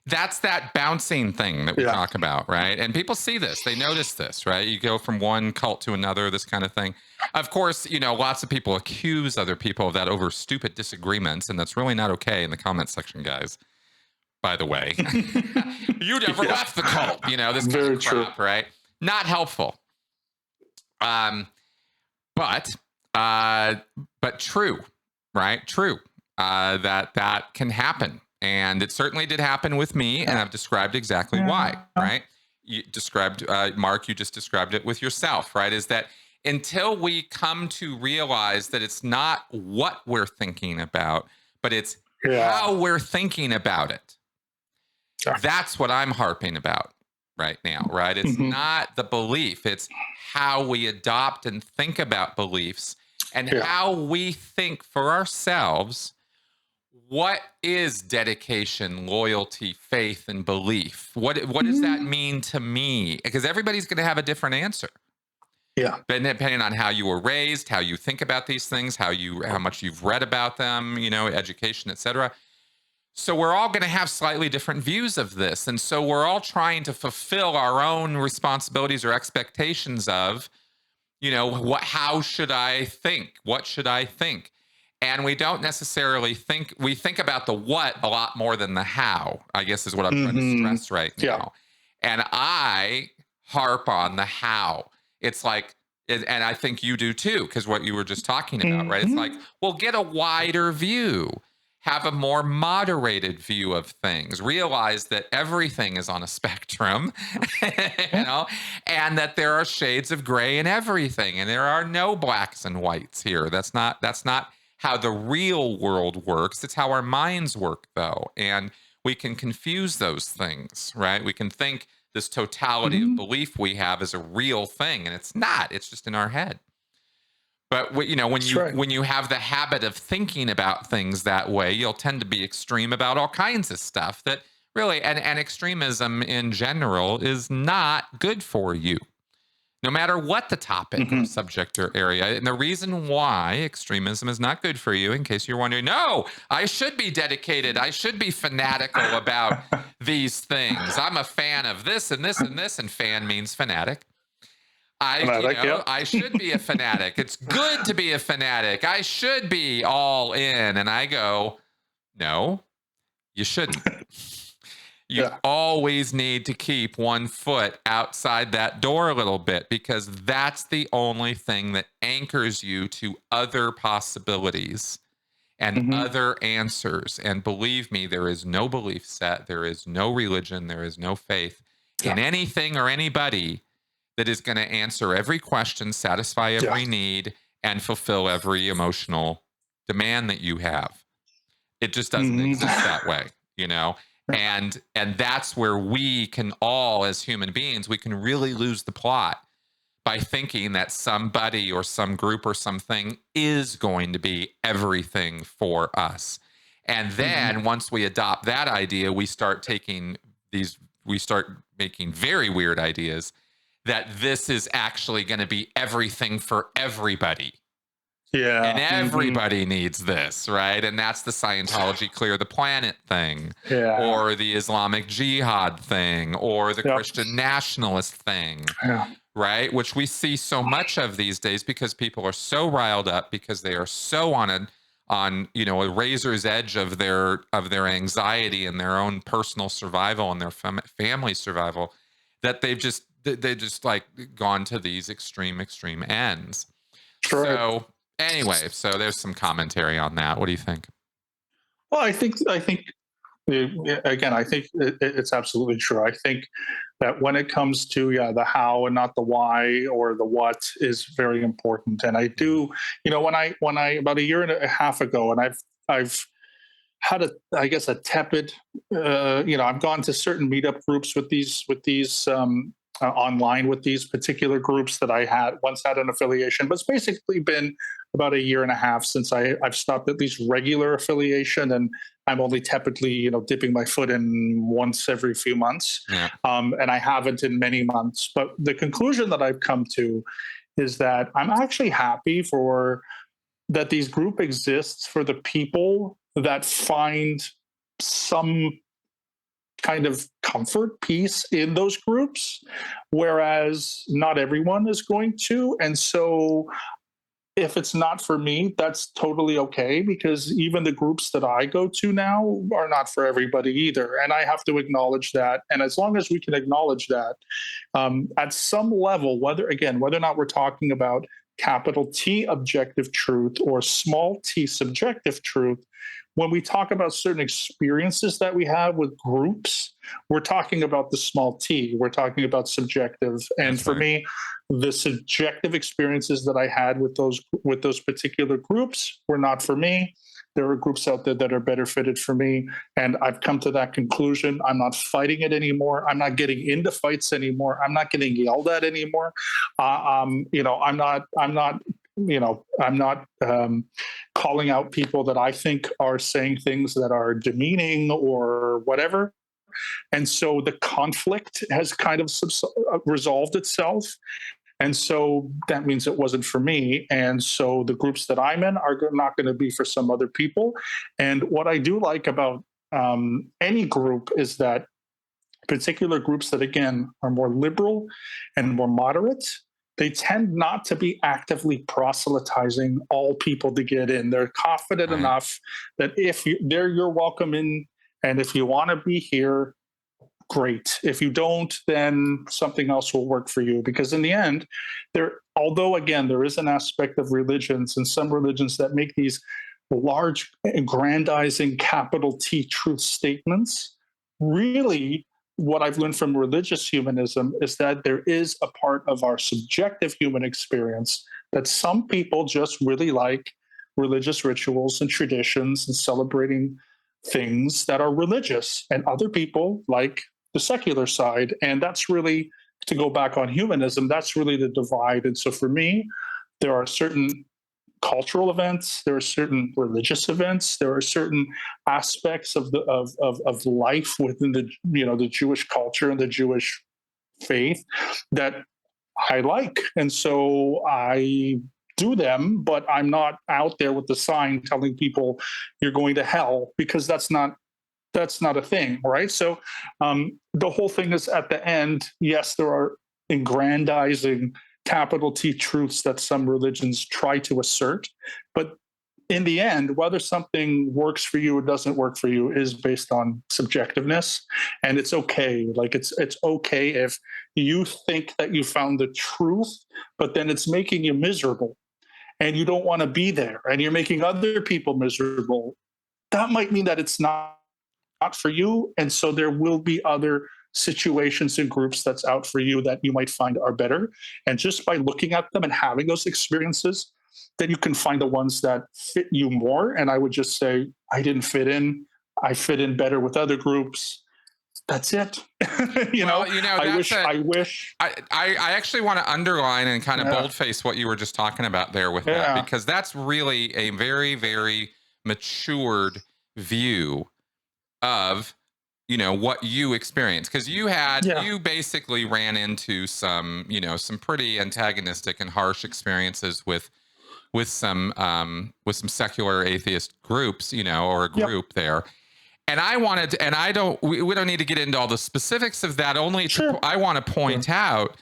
that's that bouncing thing that we talk about, right? And people see this, they notice this, right? You go from one cult to another, this kind of thing. Of course, lots of people accuse other people of that over stupid disagreements, and that's really not okay in the comment section, guys. By the way, you never left the cult, this kind of crap, right? Not helpful. But true, right? True. That can happen, and it certainly did happen with me, and I've described exactly why. Right? You described, Mark. You just described it with yourself, right? Is that until we come to realize that it's not what we're thinking about, but it's how we're thinking about it. That's what I'm harping about right now, right? It's not the belief, it's how we adopt and think about beliefs and how we think for ourselves. What is dedication, loyalty, faith, and belief? What does that mean to me? Because everybody's going to have a different answer. Yeah. Depending on how you were raised, how you think about these things, how much you've read about them, education, etc. So we're all going to have slightly different views of this. And so we're all trying to fulfill our own responsibilities or expectations of, how should I think? What should I think? And we don't necessarily think, we think about the what a lot more than the how, I guess is what I'm trying to stress right now. And I harp on the how. It's like, and I think you do too, because what you were just talking about, right? It's like, well, get a wider view. Have a more moderated view of things, realize that everything is on a spectrum, and that there are shades of gray in everything, and there are no blacks and whites here. That's not how the real world works. It's how our minds work, though, and we can confuse those things, right? We can think this totality of belief we have is a real thing, and it's not. It's just in our head. But when you have the habit of thinking about things that way, you'll tend to be extreme about all kinds of stuff that really, and extremism in general is not good for you, no matter what the topic or subject or area. And the reason why extremism is not good for you, in case you're wondering, no, I should be dedicated, I should be fanatical about these things. I'm a fan of this and this and this, and fan means fanatic. I should be a fanatic. It's good to be a fanatic. I should be all in. And I go, no, you shouldn't. You always need to keep one foot outside that door a little bit, because that's the only thing that anchors you to other possibilities and other answers. And believe me, there is no belief set, there is no religion, there is no faith in anything or anybody that is going to answer every question, satisfy every need, and fulfill every emotional demand that you have. It just doesn't exist that way, And that's where we can all, as human beings, we can really lose the plot by thinking that somebody or some group or something is going to be everything for us. And then once we adopt that idea, we start making very weird ideas that this is actually going to be everything for everybody. Yeah. And everybody needs this, right? And that's the Scientology clear the planet thing, or the Islamic jihad thing, or the Christian nationalist thing, right? Which we see so much of these days because people are so riled up, because they are so on a razor's edge of their anxiety and their own personal survival and their family survival, that they just like gone to these extreme ends. So anyway, so there's some commentary on that. What do you think? Well, I think again, I think it's absolutely true. I think that when it comes to the how and not the why or the what is very important. And I do, when I about a year and a half ago, and I've had a tepid, I've gone to certain meetup groups with these online with these particular groups that I once had an affiliation, but it's basically been about a year and a half since I've stopped at least regular affiliation, and I'm only tepidly, dipping my foot in once every few months. And I haven't in many months. But the conclusion that I've come to is that I'm actually happy that these group exists for the people that find some kind of comfort, peace in those groups, whereas not everyone is going to. And so if it's not for me, that's totally okay, because even the groups that I go to now are not for everybody either. And I have to acknowledge that. And as long as we can acknowledge that, at some level, whether or not we're talking about capital T objective truth or small t subjective truth, when we talk about certain experiences that we have with groups, we're talking about the small t. We're talking about subjective. And That's for right. me, the subjective experiences that I had with those particular groups were not for me. There are groups out there that are better fitted for me, and I've come to that conclusion. I'm not fighting it anymore. I'm not getting into fights anymore. I'm not getting yelled at anymore. I'm not. I'm not calling out people that I think are saying things that are demeaning or whatever. And so the conflict has kind of resolved itself, and so that means it wasn't for me. And so the groups that I'm in are not going to be for some other people. And what I do like about any group is that particular groups that, again, are more liberal and more moderate, they tend not to be actively proselytizing all people to get in. They're confident Right. enough that if you're welcome in, and if you want to be here, great. If you don't, then something else will work for you. Because in the end, although again, there is an aspect of religions and some religions that make these large, aggrandizing capital T truth statements, really what I've learned from religious humanism is that there is a part of our subjective human experience that some people just really like religious rituals and traditions and celebrating things that are religious, and other people like the secular side. And that's really, to go back on humanism, that's really the divide. And so for me, there are certain cultural events, there are certain religious events, there are certain aspects of life within the Jewish culture and the Jewish faith that I like. And so I do them, but I'm not out there with the sign telling people you're going to hell, because that's not a thing, right? So the whole thing is, at the end, yes, there are aggrandizing capital T truths that some religions try to assert, but in the end, whether something works for you or doesn't work for you is based on subjectiveness, and it's okay. Like it's okay if you think that you found the truth, but then it's making you miserable, and you don't want to be there, and you're making other people miserable. That might mean that it's not for you. And so there will be other situations and groups that's out for you that you might find are better. And just by looking at them and having those experiences, then you can find the ones that fit you more. And I would just say, I didn't fit in. I fit in better with other groups. That's it. I wish. I actually want to underline and kind of boldface what you were just talking about there with that, because that's really a very, very matured view of what you experienced, because you basically ran into some pretty antagonistic and harsh experiences with some secular atheist groups, or a group there. And I wanted to, and I don't we don't need to get into all the specifics of that, only I want to point out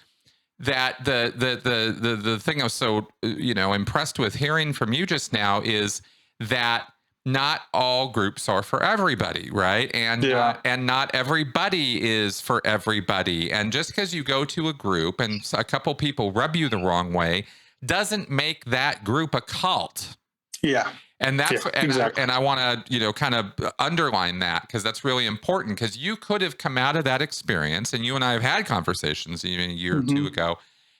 that the thing I was so impressed with hearing from you just now is that not all groups are for everybody, right? And and not everybody is for everybody. And just because you go to a group and a couple people rub you the wrong way doesn't make that group a cult. Yeah. And that's exactly. and I want to kind of underline that, because that's really important, because you could have come out of that experience, and you and I have had conversations even a year or two ago.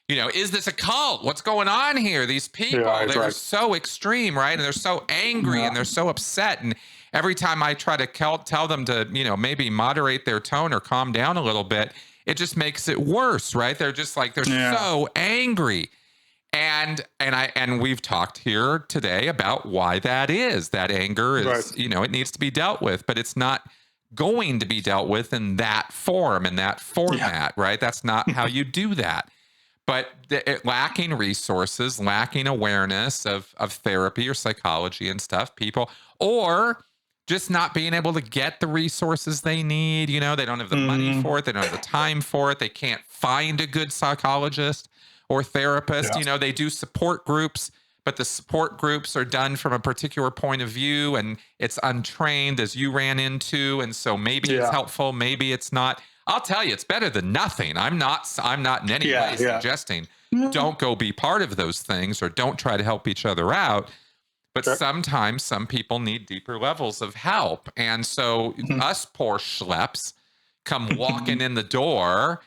Is this a cult? What's going on here? These people, they're so extreme, right? And they're so angry and they're so upset. And every time I try to tell them to, maybe moderate their tone or calm down a little bit, it just makes it worse, right? They're just like, they're so angry. And we've talked here today about why that is. That anger is, it needs to be dealt with, but it's not going to be dealt with in that form, in that format, right? That's not how you do that. But lacking resources, lacking awareness of therapy or psychology and stuff, people, or just not being able to get the resources they need. They don't have the money for it. They don't have the time for it. They can't find a good psychologist or therapist. They do support groups, but the support groups are done from a particular point of view and it's untrained, as you ran into, and so maybe it's helpful, maybe it's not. I'll tell you, it's better than nothing. I'm not in any way suggesting don't go be part of those things or don't try to help each other out. But sometimes some people need deeper levels of help. And so us poor schleps come walking in the door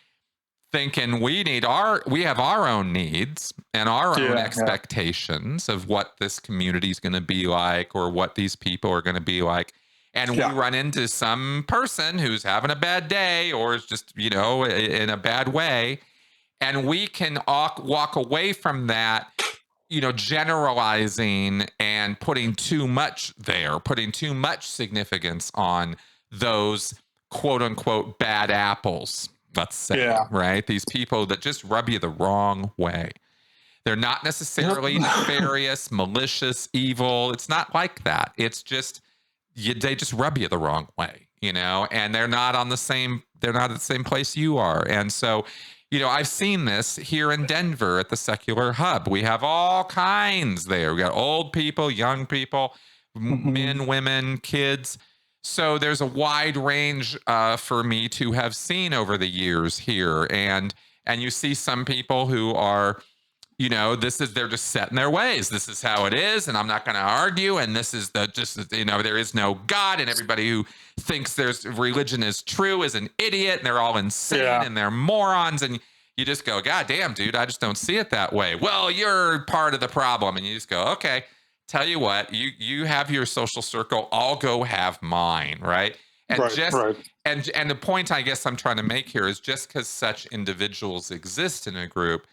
thinking we have our own needs and our own expectations of what this community is going to be like or what these people are going to be like. And we run into some person who's having a bad day or is just, you know, in a bad way. And we can walk away from that, you know, generalizing and putting too much significance on those quote unquote bad apples, let's say, right? These people that just rub you the wrong way. They're not necessarily nefarious, malicious, evil. It's not like that. It's just, they just rub you the wrong way, you know, and they're not at the same place you are. And so, you know, I've seen this here in Denver at the Secular Hub. We have all kinds there. We got old people, young people, men, women, kids. So there's a wide range for me to have seen over the years here. And you see some people who are, you know, they're just set in their ways. This is how it is, and I'm not going to argue. And this is you know, there is no God, and everybody who thinks religion is true is an idiot, and they're all insane and they're morons. And you just go, God damn, dude, I just don't see it that way. Well, you're part of the problem, and you just go, okay, tell you what, you have your social circle, I'll go have mine, right? And and the point I guess I'm trying to make here is just because such individuals exist in a group,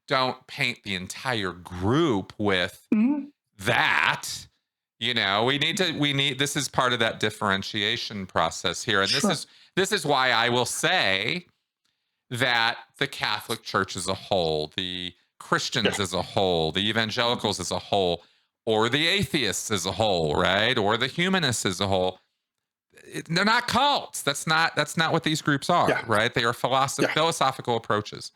don't paint the entire group with that. You know, we need this is part of that differentiation process here. And this is why I will say that the Catholic Church as a whole, the Christians as a whole, the evangelicals as a whole, or the atheists as a whole, right? Or the humanists as a whole, they're not cults. That's not what these groups are, right? They are philosophical approaches.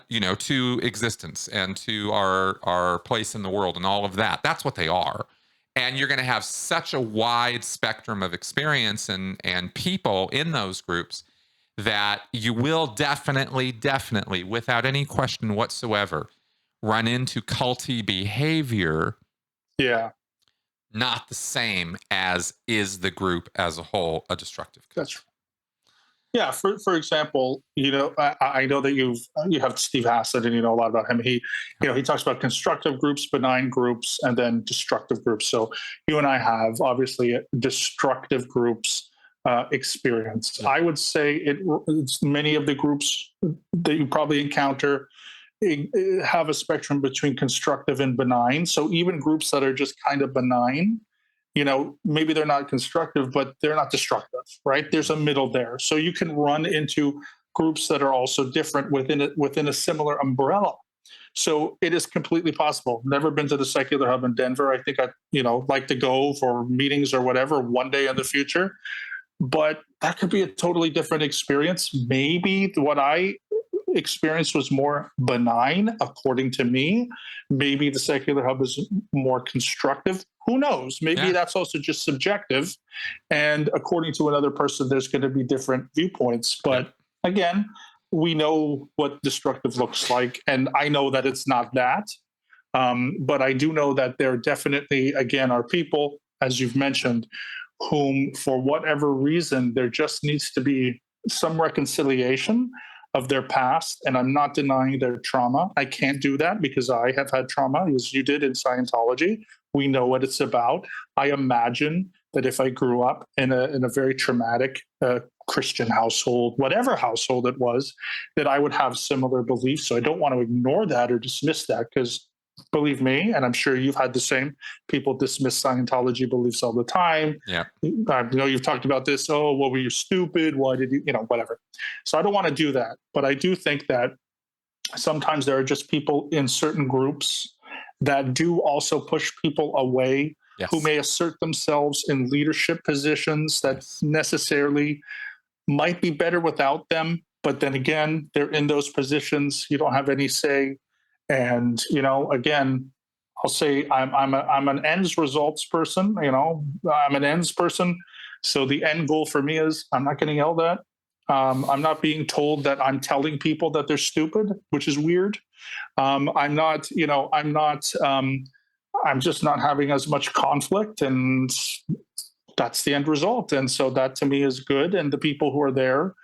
You know, to existence and to our place in the world and all of that. That's what they are. And you're going to have such a wide spectrum of experience and people in those groups that you will definitely, without any question whatsoever, run into culty behavior. Not the same as is the group as a whole a destructive cult. That's right. Yeah, for example, you know, I know that you have Steve Hassett, and you know a lot about him. He talks about constructive groups, benign groups, and then destructive groups. So you and I have obviously a destructive groups experience. I would say it's many of the groups that you probably encounter have a spectrum between constructive and benign. So even groups that are just kind of benign, you know, maybe they're not constructive, but they're not destructive, right? There's a middle there. So you can run into groups that are also different within a similar umbrella. So it is completely possible. Never been to the Secular Hub in Denver. I think I, you know, like to go for meetings or whatever one day in the future. But that could be a totally different experience. Maybe what I experienced was more benign, according to me. Maybe the Secular Hub is more constructive. Who knows? Maybe that's also just subjective. And according to another person, there's going to be different viewpoints. But again, we know what destructive looks like. And I know that it's not that. But I do know that there definitely, again, are people, as you've mentioned, whom, for whatever reason, there just needs to be some reconciliation of their past. And I'm not denying their trauma. I can't do that because I have had trauma, as you did in Scientology. We know what it's about. I imagine that if I grew up in a very traumatic Christian household, whatever household it was, that I would have similar beliefs. So I don't want to ignore that or dismiss that, because believe me, and I'm sure you've had the same, people dismiss Scientology beliefs all the time. Yeah. I know you've talked about this. Oh, well, were you stupid? Why did you, whatever. So I don't want to do that. But I do think that sometimes there are just people in certain groups that do also push people away, who may assert themselves in leadership positions that necessarily might be better without them. But then again, they're in those positions. You don't have any say. And, again, I'll say I'm an ends results person. You know, I'm an ends person. So the end goal for me is I'm not getting yelled at. I'm not being told that I'm telling people that they're stupid, which is weird. I'm not, you know, I'm not. I'm just not having as much conflict, and that's the end result. And so that to me is good. And the people who are there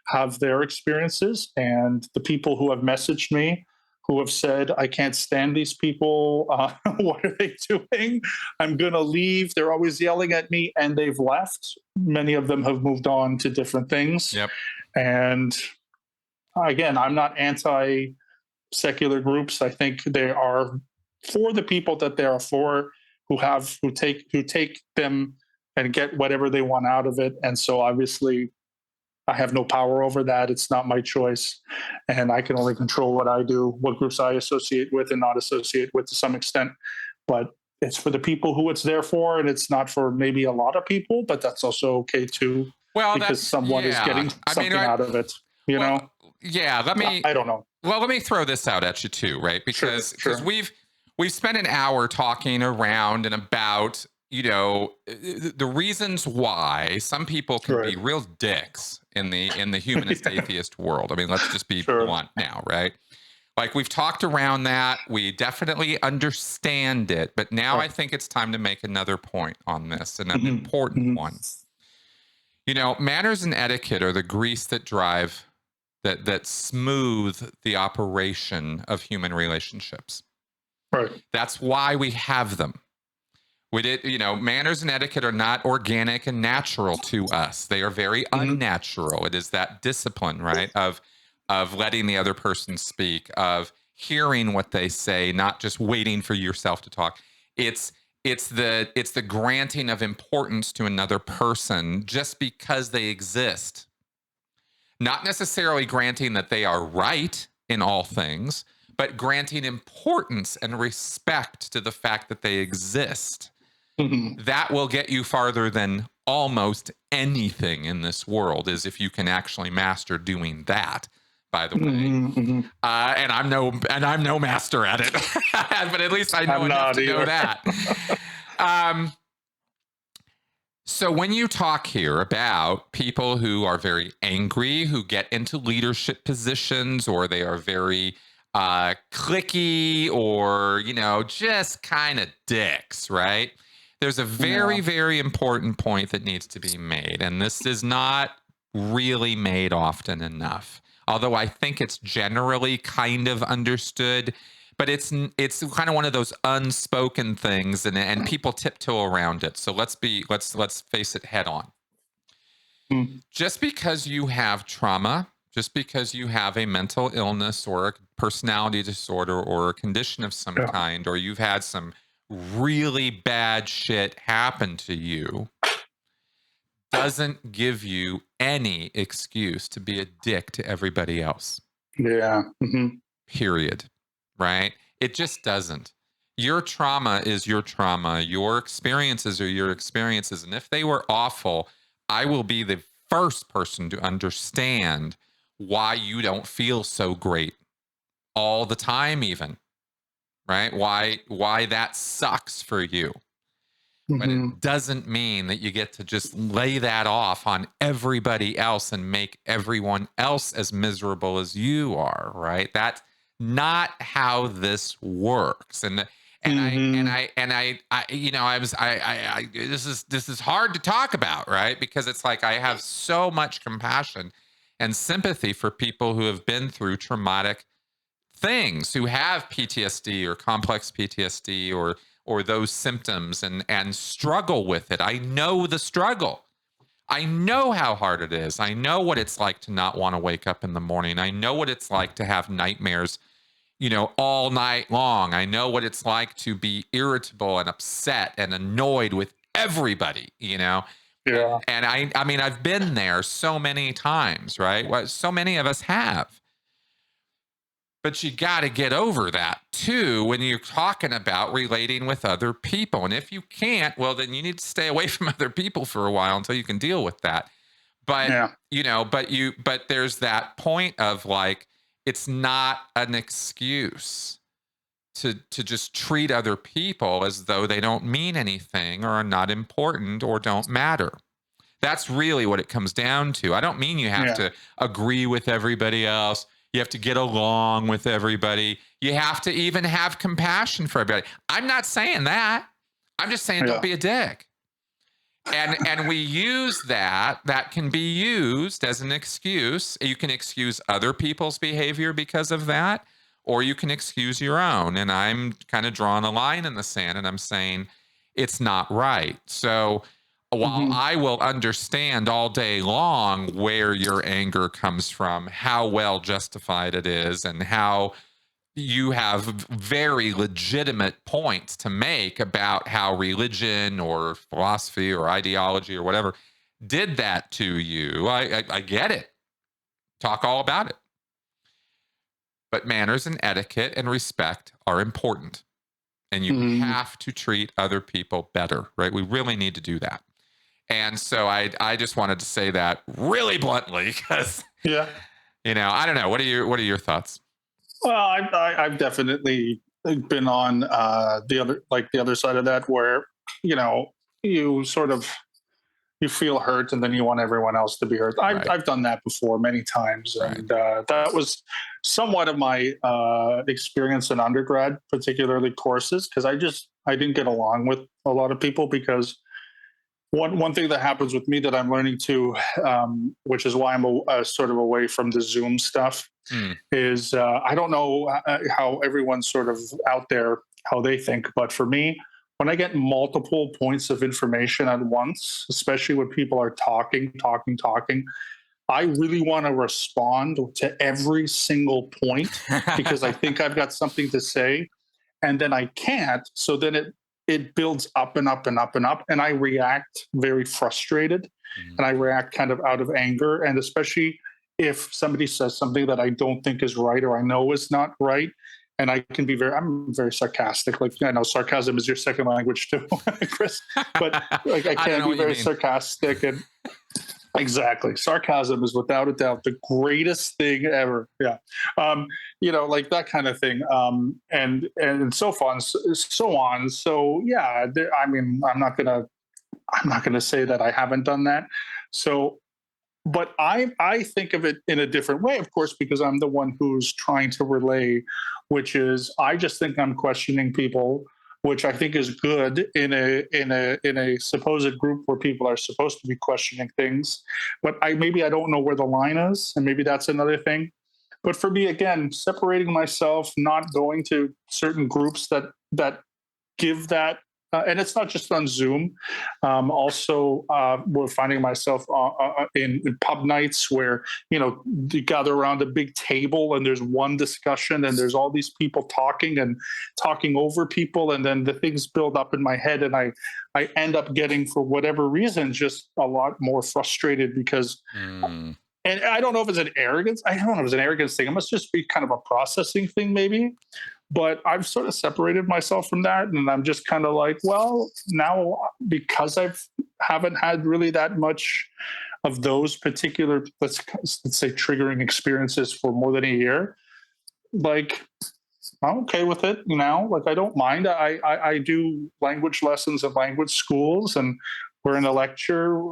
have their experiences, and the people who have messaged me who have said, I can't stand these people. What are they doing? I'm going to leave. They're always yelling at me, and they've left. Many of them have moved on to different things. Yep. And again, I'm not anti secular groups. I think they are for the people that they are for, who take them and get whatever they want out of it. And so obviously I have no power over that. It's not my choice. And I can only control what I do, what groups I associate with and not associate with to some extent. But it's for the people who it's there for, and it's not for maybe a lot of people, but that's also okay too, Well, because someone is getting something out of it, you well, know? yeah, I don't know. well, let me throw this out at you too, right? Because Sure. we've spent an hour talking around and about, you know, the reasons why some people can be Right. real dicks in the humanist Yeah. atheist world. I mean, let's just be Sure. blunt now, right? Like we've talked around that, we definitely understand it, but now I Right. think it's time to make another point on this, and an Mhm. important Mhm. one. You know, manners and etiquette are the grease that drive that smooth the operation of human relationships. Right. That's why we have them. We did, you know, manners and etiquette are not organic and natural to us. They are very Mhm. unnatural. It is that discipline, right? Of letting the other person speak, of hearing what they say, not just waiting for yourself to talk. It's it's the granting of importance to another person just because they exist. Not necessarily granting that they are right in all things, but granting importance and respect to the fact that they exist. Mhm. That will get you farther than almost anything in this world, is if you can actually master doing that, by the way. Mhm. Mhm. I'm no master at it, but at least I know I'm enough not to know either. that. Um, so when you talk here about people who are very angry, who get into leadership positions, or they are very clicky, or, you know, just kind of dicks, right? There's a Yeah. very, very important point that needs to be made, and this is not really made often enough. Although I think it's generally kind of understood, but it's kind of one of those unspoken things, and people tiptoe around it. So let's face it head on. Mm. Just because you have trauma, just because you have a mental illness or a personality disorder or a condition of some Yeah. kind, or you've had some really bad shit happen to you, doesn't give you any excuse to be a dick to everybody else. Yeah. Mhm. Period. Right? It just doesn't. Your trauma is your trauma. Your experiences are your experiences. And if they were awful, I will be the first person to understand why you don't feel so great all the time, even. Right? Why that sucks for you. But it Mhm. doesn't mean that you get to just lay that off on everybody else and make everyone else as miserable as you are, right? That's not how this works. Mhm. I you know, I this is hard to talk about, right? Because it's like I have so much compassion and sympathy for people who have been through traumatic things, who have PTSD or complex PTSD or those symptoms, and struggle with it. I know the struggle. I know how hard it is. I know what it's like to not want to wake up in the morning. I know what it's like to have nightmares, you know, all night long. I know what it's like to be irritable and upset and annoyed with everybody, you know. Yeah. And I mean, I've been there so many times, right? Well, so many of us have. But you got to get over that too when you're talking about relating with other people. And if you can't, well, then you need to stay away from other people for a while until you can deal with that. But, Yeah. you know, but there's that point of like, it's not an excuse to just treat other people as though they don't mean anything or are not important or don't matter. That's really what it comes down to. I don't mean you have Yeah. to agree with everybody else. You have to get along with everybody. You have to even have compassion for everybody. I'm not saying that. I'm just saying don't be a dick. And we use that can be used as an excuse. You can excuse other people's behavior because of that, or you can excuse your own. And I'm kind of drawing a line in the sand and I'm saying it's not right. So while I will understand all day long where your anger comes from, how well justified it is, and how you have very legitimate points to make about how religion or philosophy or ideology or whatever did that to you. I get it. Talk all about it. But manners and etiquette and respect are important. And you have to treat other people better, right? We really need to do that. And so I just wanted to say that really bluntly because, I don't know. What are your thoughts? Well, I've definitely been on the other side of that, where you sort of you feel hurt and then you want everyone else to be hurt. I've done that before many times, and that was somewhat of my experience in undergrad, particularly courses, because I didn't get along with a lot of people because. One thing that happens with me that I'm learning to, which is why I'm sort of away from the Zoom stuff, is I don't know how everyone's sort of out there, how they think. But for me, when I get multiple points of information at once, especially when people are talking, I really want to respond to every single point because I think I've got something to say. And then I can't. So then it builds up and up and up and up. And I react very frustrated and I react kind of out of anger. And especially if somebody says something that I don't think is right or I know is not right. And I'm very sarcastic. Like, I know sarcasm is your second language too, Chris. But like, I can be very sarcastic and exactly. Sarcasm is without a doubt the greatest thing ever. Yeah. Like that kind of thing. And so on, so on. So yeah, I'm not gonna say that I haven't done that. So, but I think of it in a different way, of course, because I'm the one who's trying to relay, which is I just think I'm questioning people, which I think is good in a supposed group where people are supposed to be questioning things. But maybe I don't know where the line is, and maybe that's another thing. But for me, again, separating myself, not going to certain groups that give that. And it's not just on Zoom. Also, we're finding myself in pub nights where you gather around a big table and there's one discussion and there's all these people talking and talking over people, and then the things build up in my head, and I end up getting, for whatever reason, just a lot more frustrated because. And I don't know if it's an arrogance. I don't know if it's an arrogance thing. It must just be kind of a processing thing, maybe. But I've sort of separated myself from that, and I'm just kind of like, well, now because haven't had really that much of those particular, let's say, triggering experiences for more than a year. Like, I'm okay with it, Like, I don't mind. I do language lessons at language schools, and we're in a lecture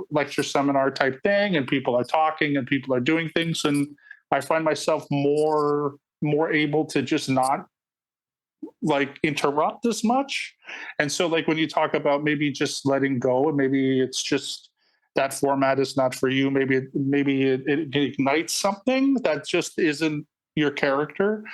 seminar type thing, and people are talking and people are doing things, and I find myself more able to just not like interrupt as much. And so, like, when you talk about maybe just letting go, and maybe it's just that format is not for you, maybe it ignites something that just isn't your character,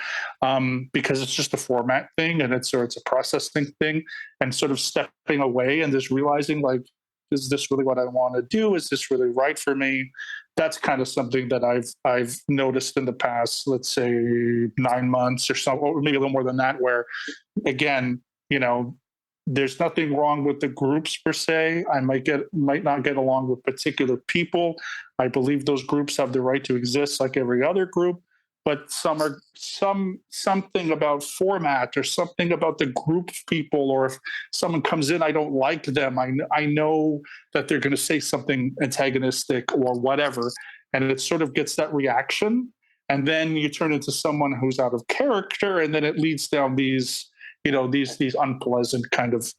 because it's just a format thing, and it's a processing thing, and sort of stepping away and just realizing, like, is this really what I want to do? Is this really right for me? That's kind of something that I've noticed in the past, let's say 9 months or so, or maybe a little more than that, where again, there's nothing wrong with the groups per se. I might not get along with particular people. I believe those groups have the right to exist like every other group, but something about format or something about the group of people, or if someone comes in, I don't like them. I know that they're going to say something antagonistic or whatever, and it sort of gets that reaction, and then you turn into someone who's out of character, and then it leads down these these unpleasant kind of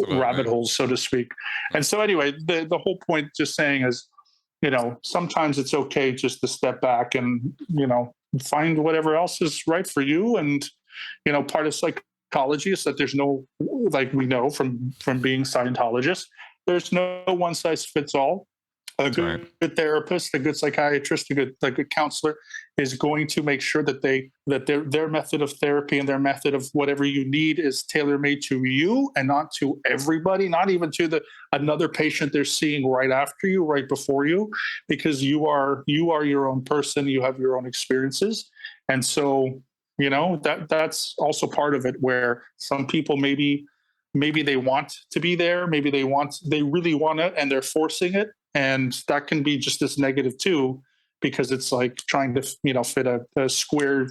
rabbit holes, so to speak. And so anyway, the whole point just saying is, sometimes it's okay just to step back and, find whatever else is right for you. And, part of psychology is that there's no, like we know from being Scientologists, there's no one size fits all. A good therapist, a good psychiatrist, a good counselor is going to make sure that their method of therapy and their method of whatever you need is tailor made to you and not to everybody, not even to another patient they're seeing right after you, right before you, because you are your own person, you have your own experiences, and so that's also part of it, where some people maybe they want to be there, maybe they really want it and they're forcing it, and that can be just as negative too, because it's like trying to fit a square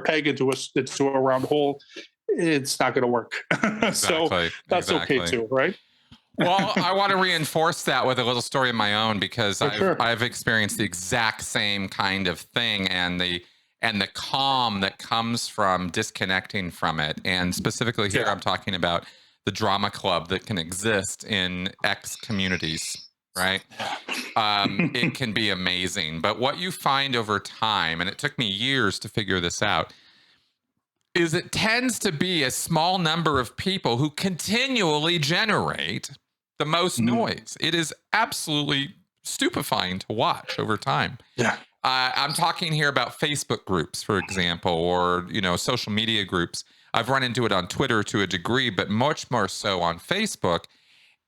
peg into a round hole. It's not going to work. So that's okay too, right? Well, I want to reinforce that with a little story of my own, because I've experienced the exact same kind of thing, and the calm that comes from disconnecting from it. And specifically here, I'm talking about the drama club that can exist in X communities, right? It can be amazing. But what you find over time, and it took me years to figure this out, is it tends to be a small number of people who continually generate the most noise. It is absolutely stupefying to watch over time. Yeah. I'm talking here about Facebook groups, for example, or, social media groups. I've run into it on Twitter to a degree, but much more so on Facebook.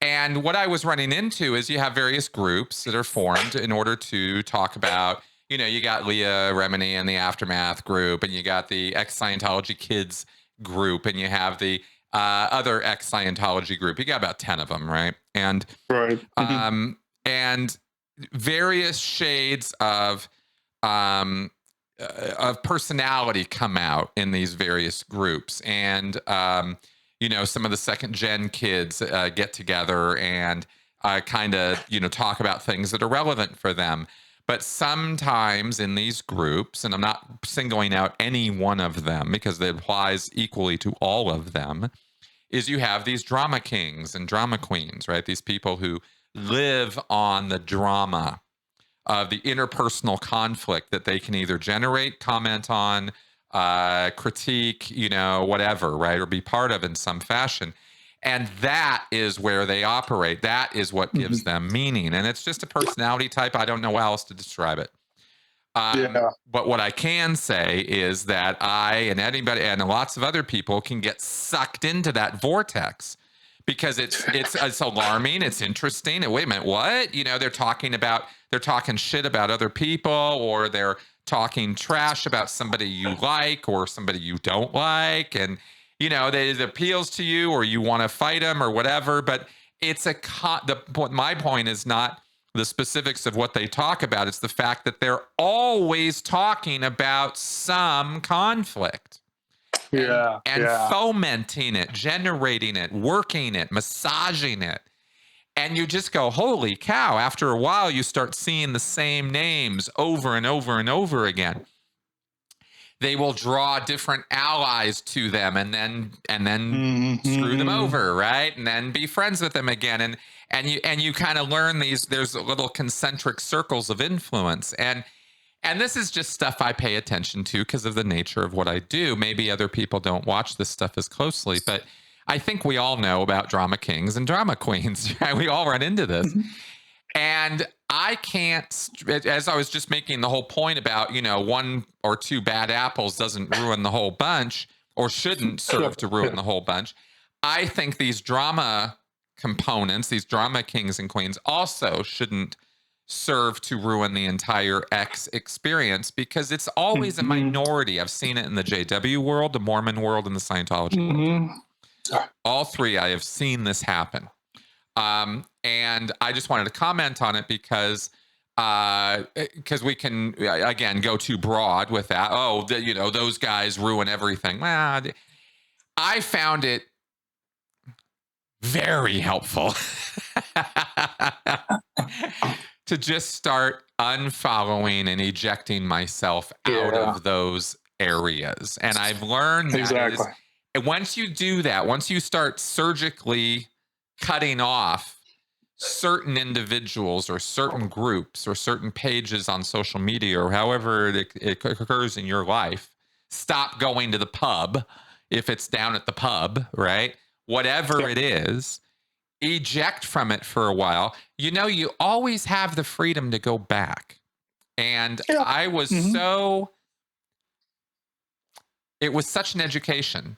And what I was running into is you have various groups that are formed in order to talk about, you got Leah Remini and the Aftermath group, and you got the ex-Scientology kids group, and you have the other ex-Scientology group. You got about 10 of them, right? And and various shades of personality come out in these various groups, and some of the second gen kids get together and kind of talk about things that are relevant for them. But sometimes in these groups, and I'm not singling out any one of them because it applies equally to all of them, is you have these drama kings and drama queens, right? These people who live on the drama of the interpersonal conflict that they can either generate, comment on, critique, whatever, right? Or be part of in some fashion. And that is where they operate. That is what gives them meaning. And it's just a personality type. I don't know how else to describe it. But what I can say is that I and anybody and lots of other people can get sucked into that vortex, because it's alarming. It's interesting. And wait a minute, what? They're talking shit about other people, or they're talking trash about somebody you like or somebody you don't like. And, it appeals to you, or you want to fight them or whatever. But it's my point is not the specifics of what they talk about. It's the fact that they're always talking about some conflict. And fomenting it, generating it, working it, massaging it. And you just go, holy cow. After a while, you start seeing the same names over and over and over again. They will draw different allies to them and then screw them over, right? And then be friends with them again. And you kind of learn there's little concentric circles of influence. And this is just stuff I pay attention to because of the nature of what I do. Maybe other people don't watch this stuff as closely, but I think we all know about drama kings and drama queens. Right? We all run into this. And I can't, as I was just making the whole point about, one or two bad apples doesn't ruin the whole bunch, or shouldn't serve to ruin the whole bunch. I think these drama components, these drama kings and queens, also shouldn't serve to ruin the entire X experience, because it's always a minority. I've seen it in the JW world, the Mormon world, and the Scientology world. All three, I have seen this happen. And I just wanted to comment on it because we can, again, go too broad with that. Oh, those guys ruin everything. Well, I found it very helpful to just start unfollowing and ejecting myself out of those areas. And I've learned that And once you do that, once you start surgically cutting off certain individuals or certain groups or certain pages on social media or however it occurs in your life, stop going to the pub if it's down at the pub, right? Whatever it is, eject from it for a while. You know, you always have the freedom to go back. And I was it was such an education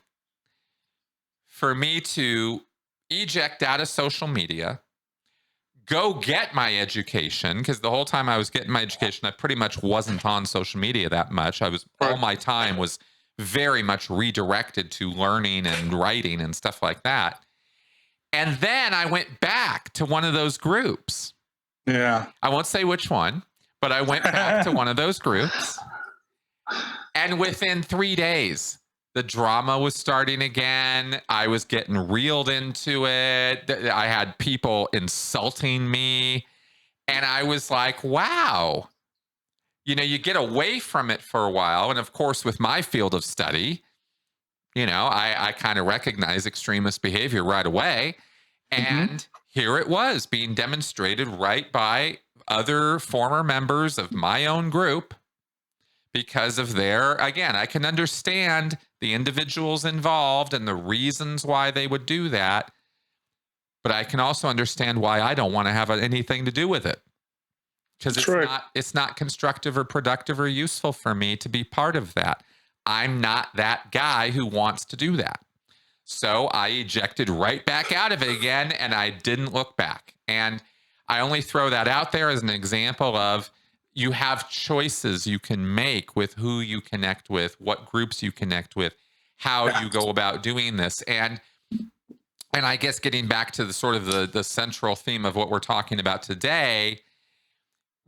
for me to eject out of social media, go get my education, because the whole time I was getting my education, I pretty much wasn't on social media that much. All my time was very much redirected to learning and writing and stuff like that. And then I went back to one of those groups. Yeah. I won't say which one, but I went back to one of those groups. And within 3 days, the drama was starting again. I was getting reeled into it. I had people insulting me. And I was like, wow. You know, you get away from it for a while. And of course, with my field of study, you know, I kind of recognize extremist behavior right away. And here it was being demonstrated right by other former members of my own group because of again, I can understand the individuals involved and the reasons why they would do that. But I can also understand why I don't want to have anything to do with it. Because it's not constructive or productive or useful for me to be part of that. I'm not that guy who wants to do that. So I ejected right back out of it again, and I didn't look back. And I only throw that out there as an example of you have choices you can make with who you connect with, what groups you connect with, how you go about doing this. And I guess getting back to the sort of the central theme of what we're talking about today,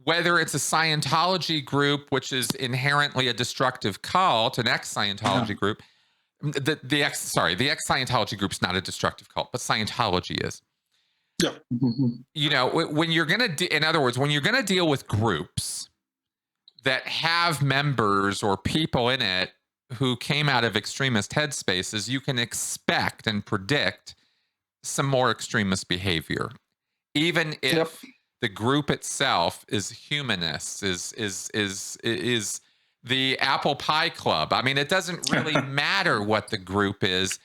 whether it's a Scientology group, which is inherently a destructive cult, an ex-Scientology group, the ex-Scientology group's not a destructive cult, but Scientology is. Yeah. You know, when you're going to, in other words, when you're going to deal with groups that have members or people in it who came out of extremist headspaces, you can expect and predict some more extremist behavior, even if the group itself is humanist, is the apple pie club. I mean, it doesn't really matter what the group is.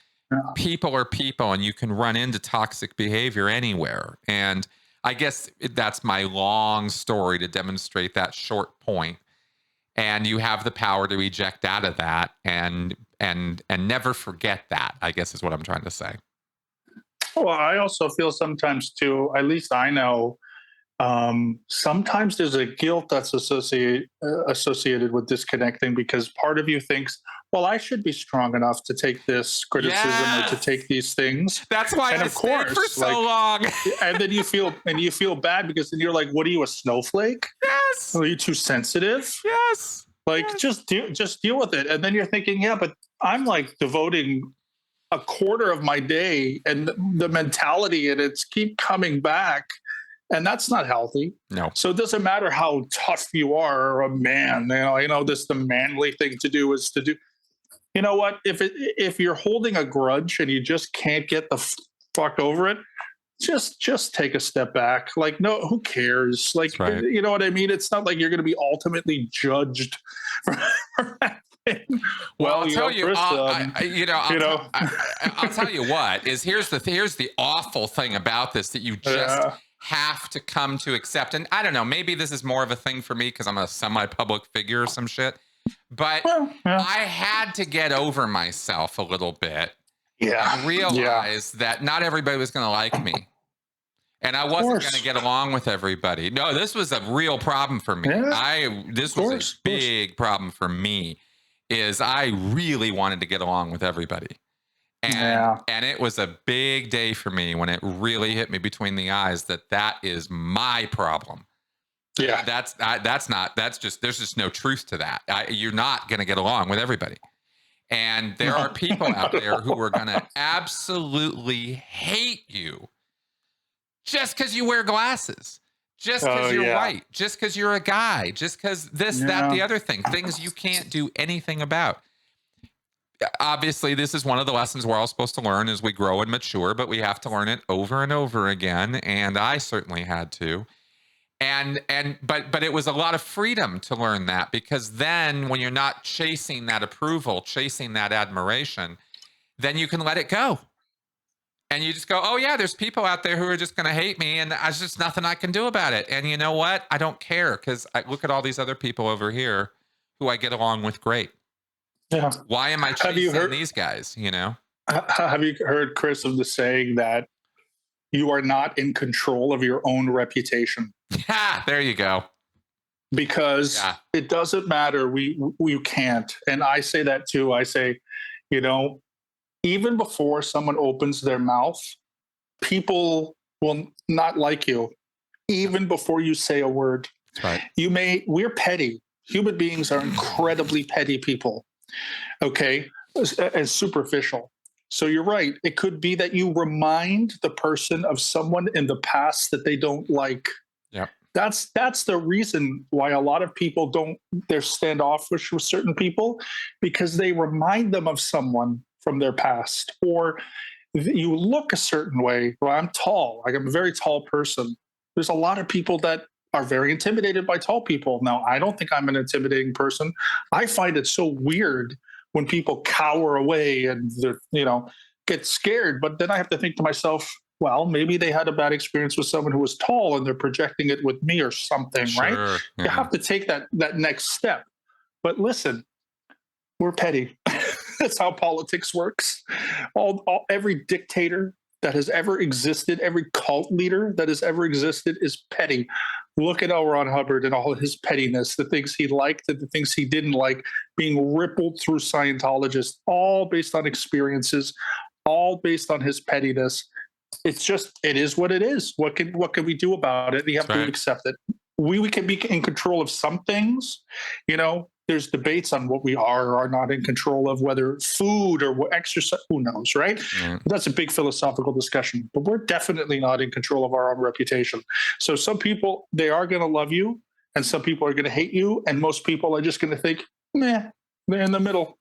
People are people, and you can run into toxic behavior anywhere. And I guess that's my long story to demonstrate that short point. And you have the power to eject out of that and never forget that, I guess is what I'm trying to say. Well, I also feel sometimes too, at least I know, sometimes there's a guilt that's associated with disconnecting, because part of you thinks, well, I should be strong enough to take this criticism or to take these things. That's why I stayed for so long. And then you feel bad, because then you're like, what are you, a snowflake? Yes. Are you too sensitive? Yes. Like, just deal with it. And then you're thinking, yeah, but I'm like devoting a quarter of my day, and the mentality and it's keep coming back. And that's not healthy. No. So it doesn't matter how tough you are or a man. The manly thing to do is to do. You know what? If you're holding a grudge and you just can't get the fuck over it, just take a step back. Like, no, who cares? Like, right. You know what I mean? It's not like you're going to be ultimately judged for that thing. Well, I'll tell you. I'll tell you what is here's the awful thing about this that you just have to come to accept. And I don't know, maybe this is more of a thing for me because I'm a semi-public figure or some shit. But I had to get over myself a little bit. Yeah. And realize that not everybody was going to like me. And I wasn't going to get along with everybody. No, this was a real problem for me. This was a big problem for me, is I really wanted to get along with everybody. And it was a big day for me when it really hit me between the eyes that is my problem. Yeah. There's just no truth to that. You're not going to get along with everybody. And there are people out there who are going to absolutely hate you just because you wear glasses, just because you're white, just because you're a guy, just because this, that, the other thing, things you can't do anything about. obviously this is one of the lessons we're all supposed to learn as we grow and mature, but we have to learn it over and over again. And I certainly had to. But it was a lot of freedom to learn that, because then when you're not chasing that approval, chasing that admiration, then you can let it go. And you just go, oh yeah, there's people out there who are just going to hate me, and there's just nothing I can do about it. And you know what? I don't care, because I look at all these other people over here who I get along with great. Yeah. Why am I chasing these guys? You know? Have you heard, Chris, of the saying that you are not in control of your own reputation? Yeah, there you go. Because it doesn't matter. We can't. And I say that too. I say, you know, even before someone opens their mouth, people will not like you. Even before you say a word. That's right. We're petty. Human beings are incredibly petty people. Okay. As superficial. So you're right. It could be that you remind the person of someone in the past that they don't like. Yeah. That's the reason why a lot of people they're standoffish with certain people, because they remind them of someone from their past, or you look a certain way. Well, I'm tall. I'm a very tall person. There's a lot of people that are very intimidated by tall people. Now, I don't think I'm an intimidating person. I find it so weird when people cower away and they're, get scared. But then I have to think to myself, well, maybe they had a bad experience with someone who was tall and they're projecting it with me or something, right? Yeah. You have to take that next step. But listen, we're petty. That's how politics works. Every dictator that has ever existed, every cult leader that has ever existed is petty. Look at L. Ron Hubbard and all his pettiness, the things he liked and the things he didn't like, being rippled through Scientologists, all based on experiences, all based on his pettiness. It's just, it is what it is. What can we do about it? We have to accept it. We can be in control of some things. There's debates on what we are or are not in control of, whether food or exercise, who knows, right? That's a big philosophical discussion, but we're definitely not in control of our own reputation. So some people, they are going to love you, and some people are going to hate you, and most people are just going to think, meh, they're in the middle.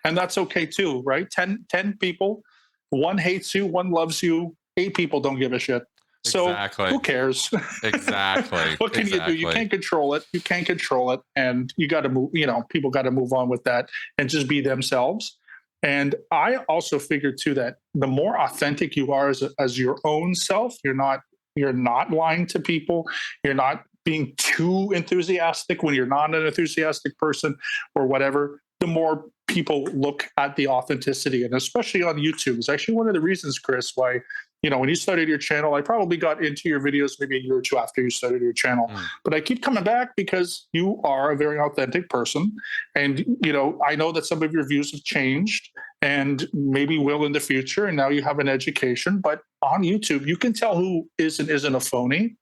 And that's okay too, right? 10 people, one hates you, one loves you, 8 people don't give a shit. So who cares? Exactly. What can you do? You can't control it. You can't control it. And you got to move, people got to move on with that and just be themselves. And I also figured too, that the more authentic you are as your own self, you're not lying to people. You're not being too enthusiastic when you're not an enthusiastic person or whatever. The more people look at the authenticity, and especially on YouTube, is actually one of the reasons, Chris, why, when you started your channel, I probably got into your videos maybe a year or two after you started your channel, but I keep coming back because you are a very authentic person. And, I know that some of your views have changed and maybe will in the future. And now you have an education, but on YouTube, you can tell who is and isn't a phony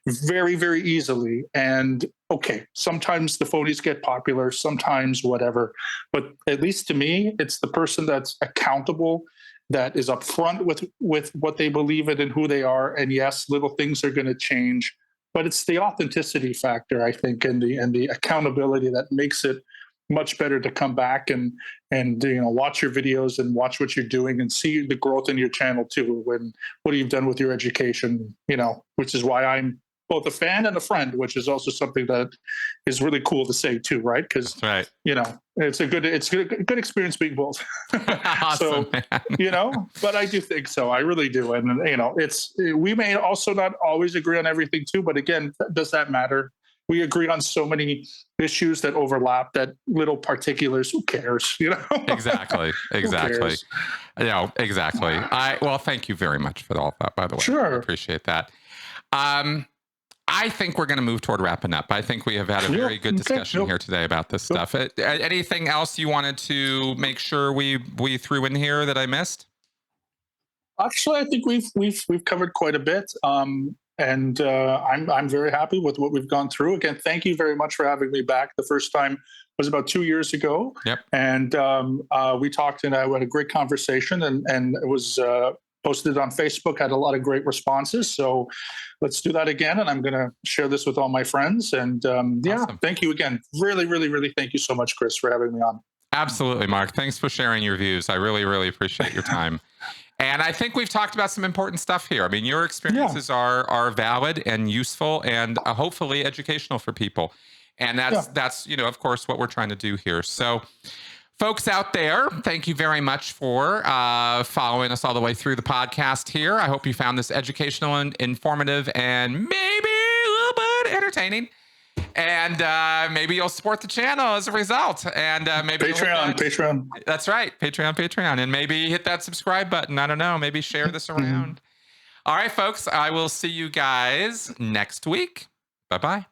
very, very easily. And okay, sometimes the phonies get popular, sometimes whatever, but at least to me, it's the person that's accountable, that is upfront with what they believe in and who they are. And yes, little things are going to change, but it's the authenticity factor, I think, and the accountability that makes it much better to come back and watch your videos and watch what you're doing and see the growth in your channel too, when what you've done with your education, which is why I'm both a fan and a friend, which is also something that is really cool to say too, right? Because it's a good experience being both. Awesome, so, but I do think so. I really do. And we may also not always agree on everything too, but again, does that matter? We agree on so many issues that overlap, that little particulars, who cares? Exactly. Exactly. Well, thank you very much for all that, by the way. Sure. I appreciate that. I think we're going to move toward wrapping up. I think we have had a very good discussion here today about this stuff. Anything else you wanted to make sure we threw in here that I missed? Actually, I think we've covered quite a bit. And I'm very happy with what we've gone through. Again, thank you very much for having me back. The first time was about 2 years ago. Yep. And we talked, and I had a great conversation, and it was posted on Facebook, had a lot of great responses. So let's do that again. And I'm going to share this with all my friends. And awesome. Thank you again. Really, really, really thank you so much, Chris, for having me on. Absolutely, Mark. Thanks for sharing your views. I really, really appreciate your time. And I think we've talked about some important stuff here. I mean, your experiences are valid and useful and hopefully educational for people. And that's of course, what we're trying to do here. So, folks out there, thank you very much for following us all the way through the podcast here. I hope you found this educational and informative and maybe a little bit entertaining. And maybe you'll support the channel as a result. And maybe Patreon. That's right. Patreon. And maybe hit that subscribe button. I don't know. Maybe share this around. All right, folks. I will see you guys next week. Bye-bye.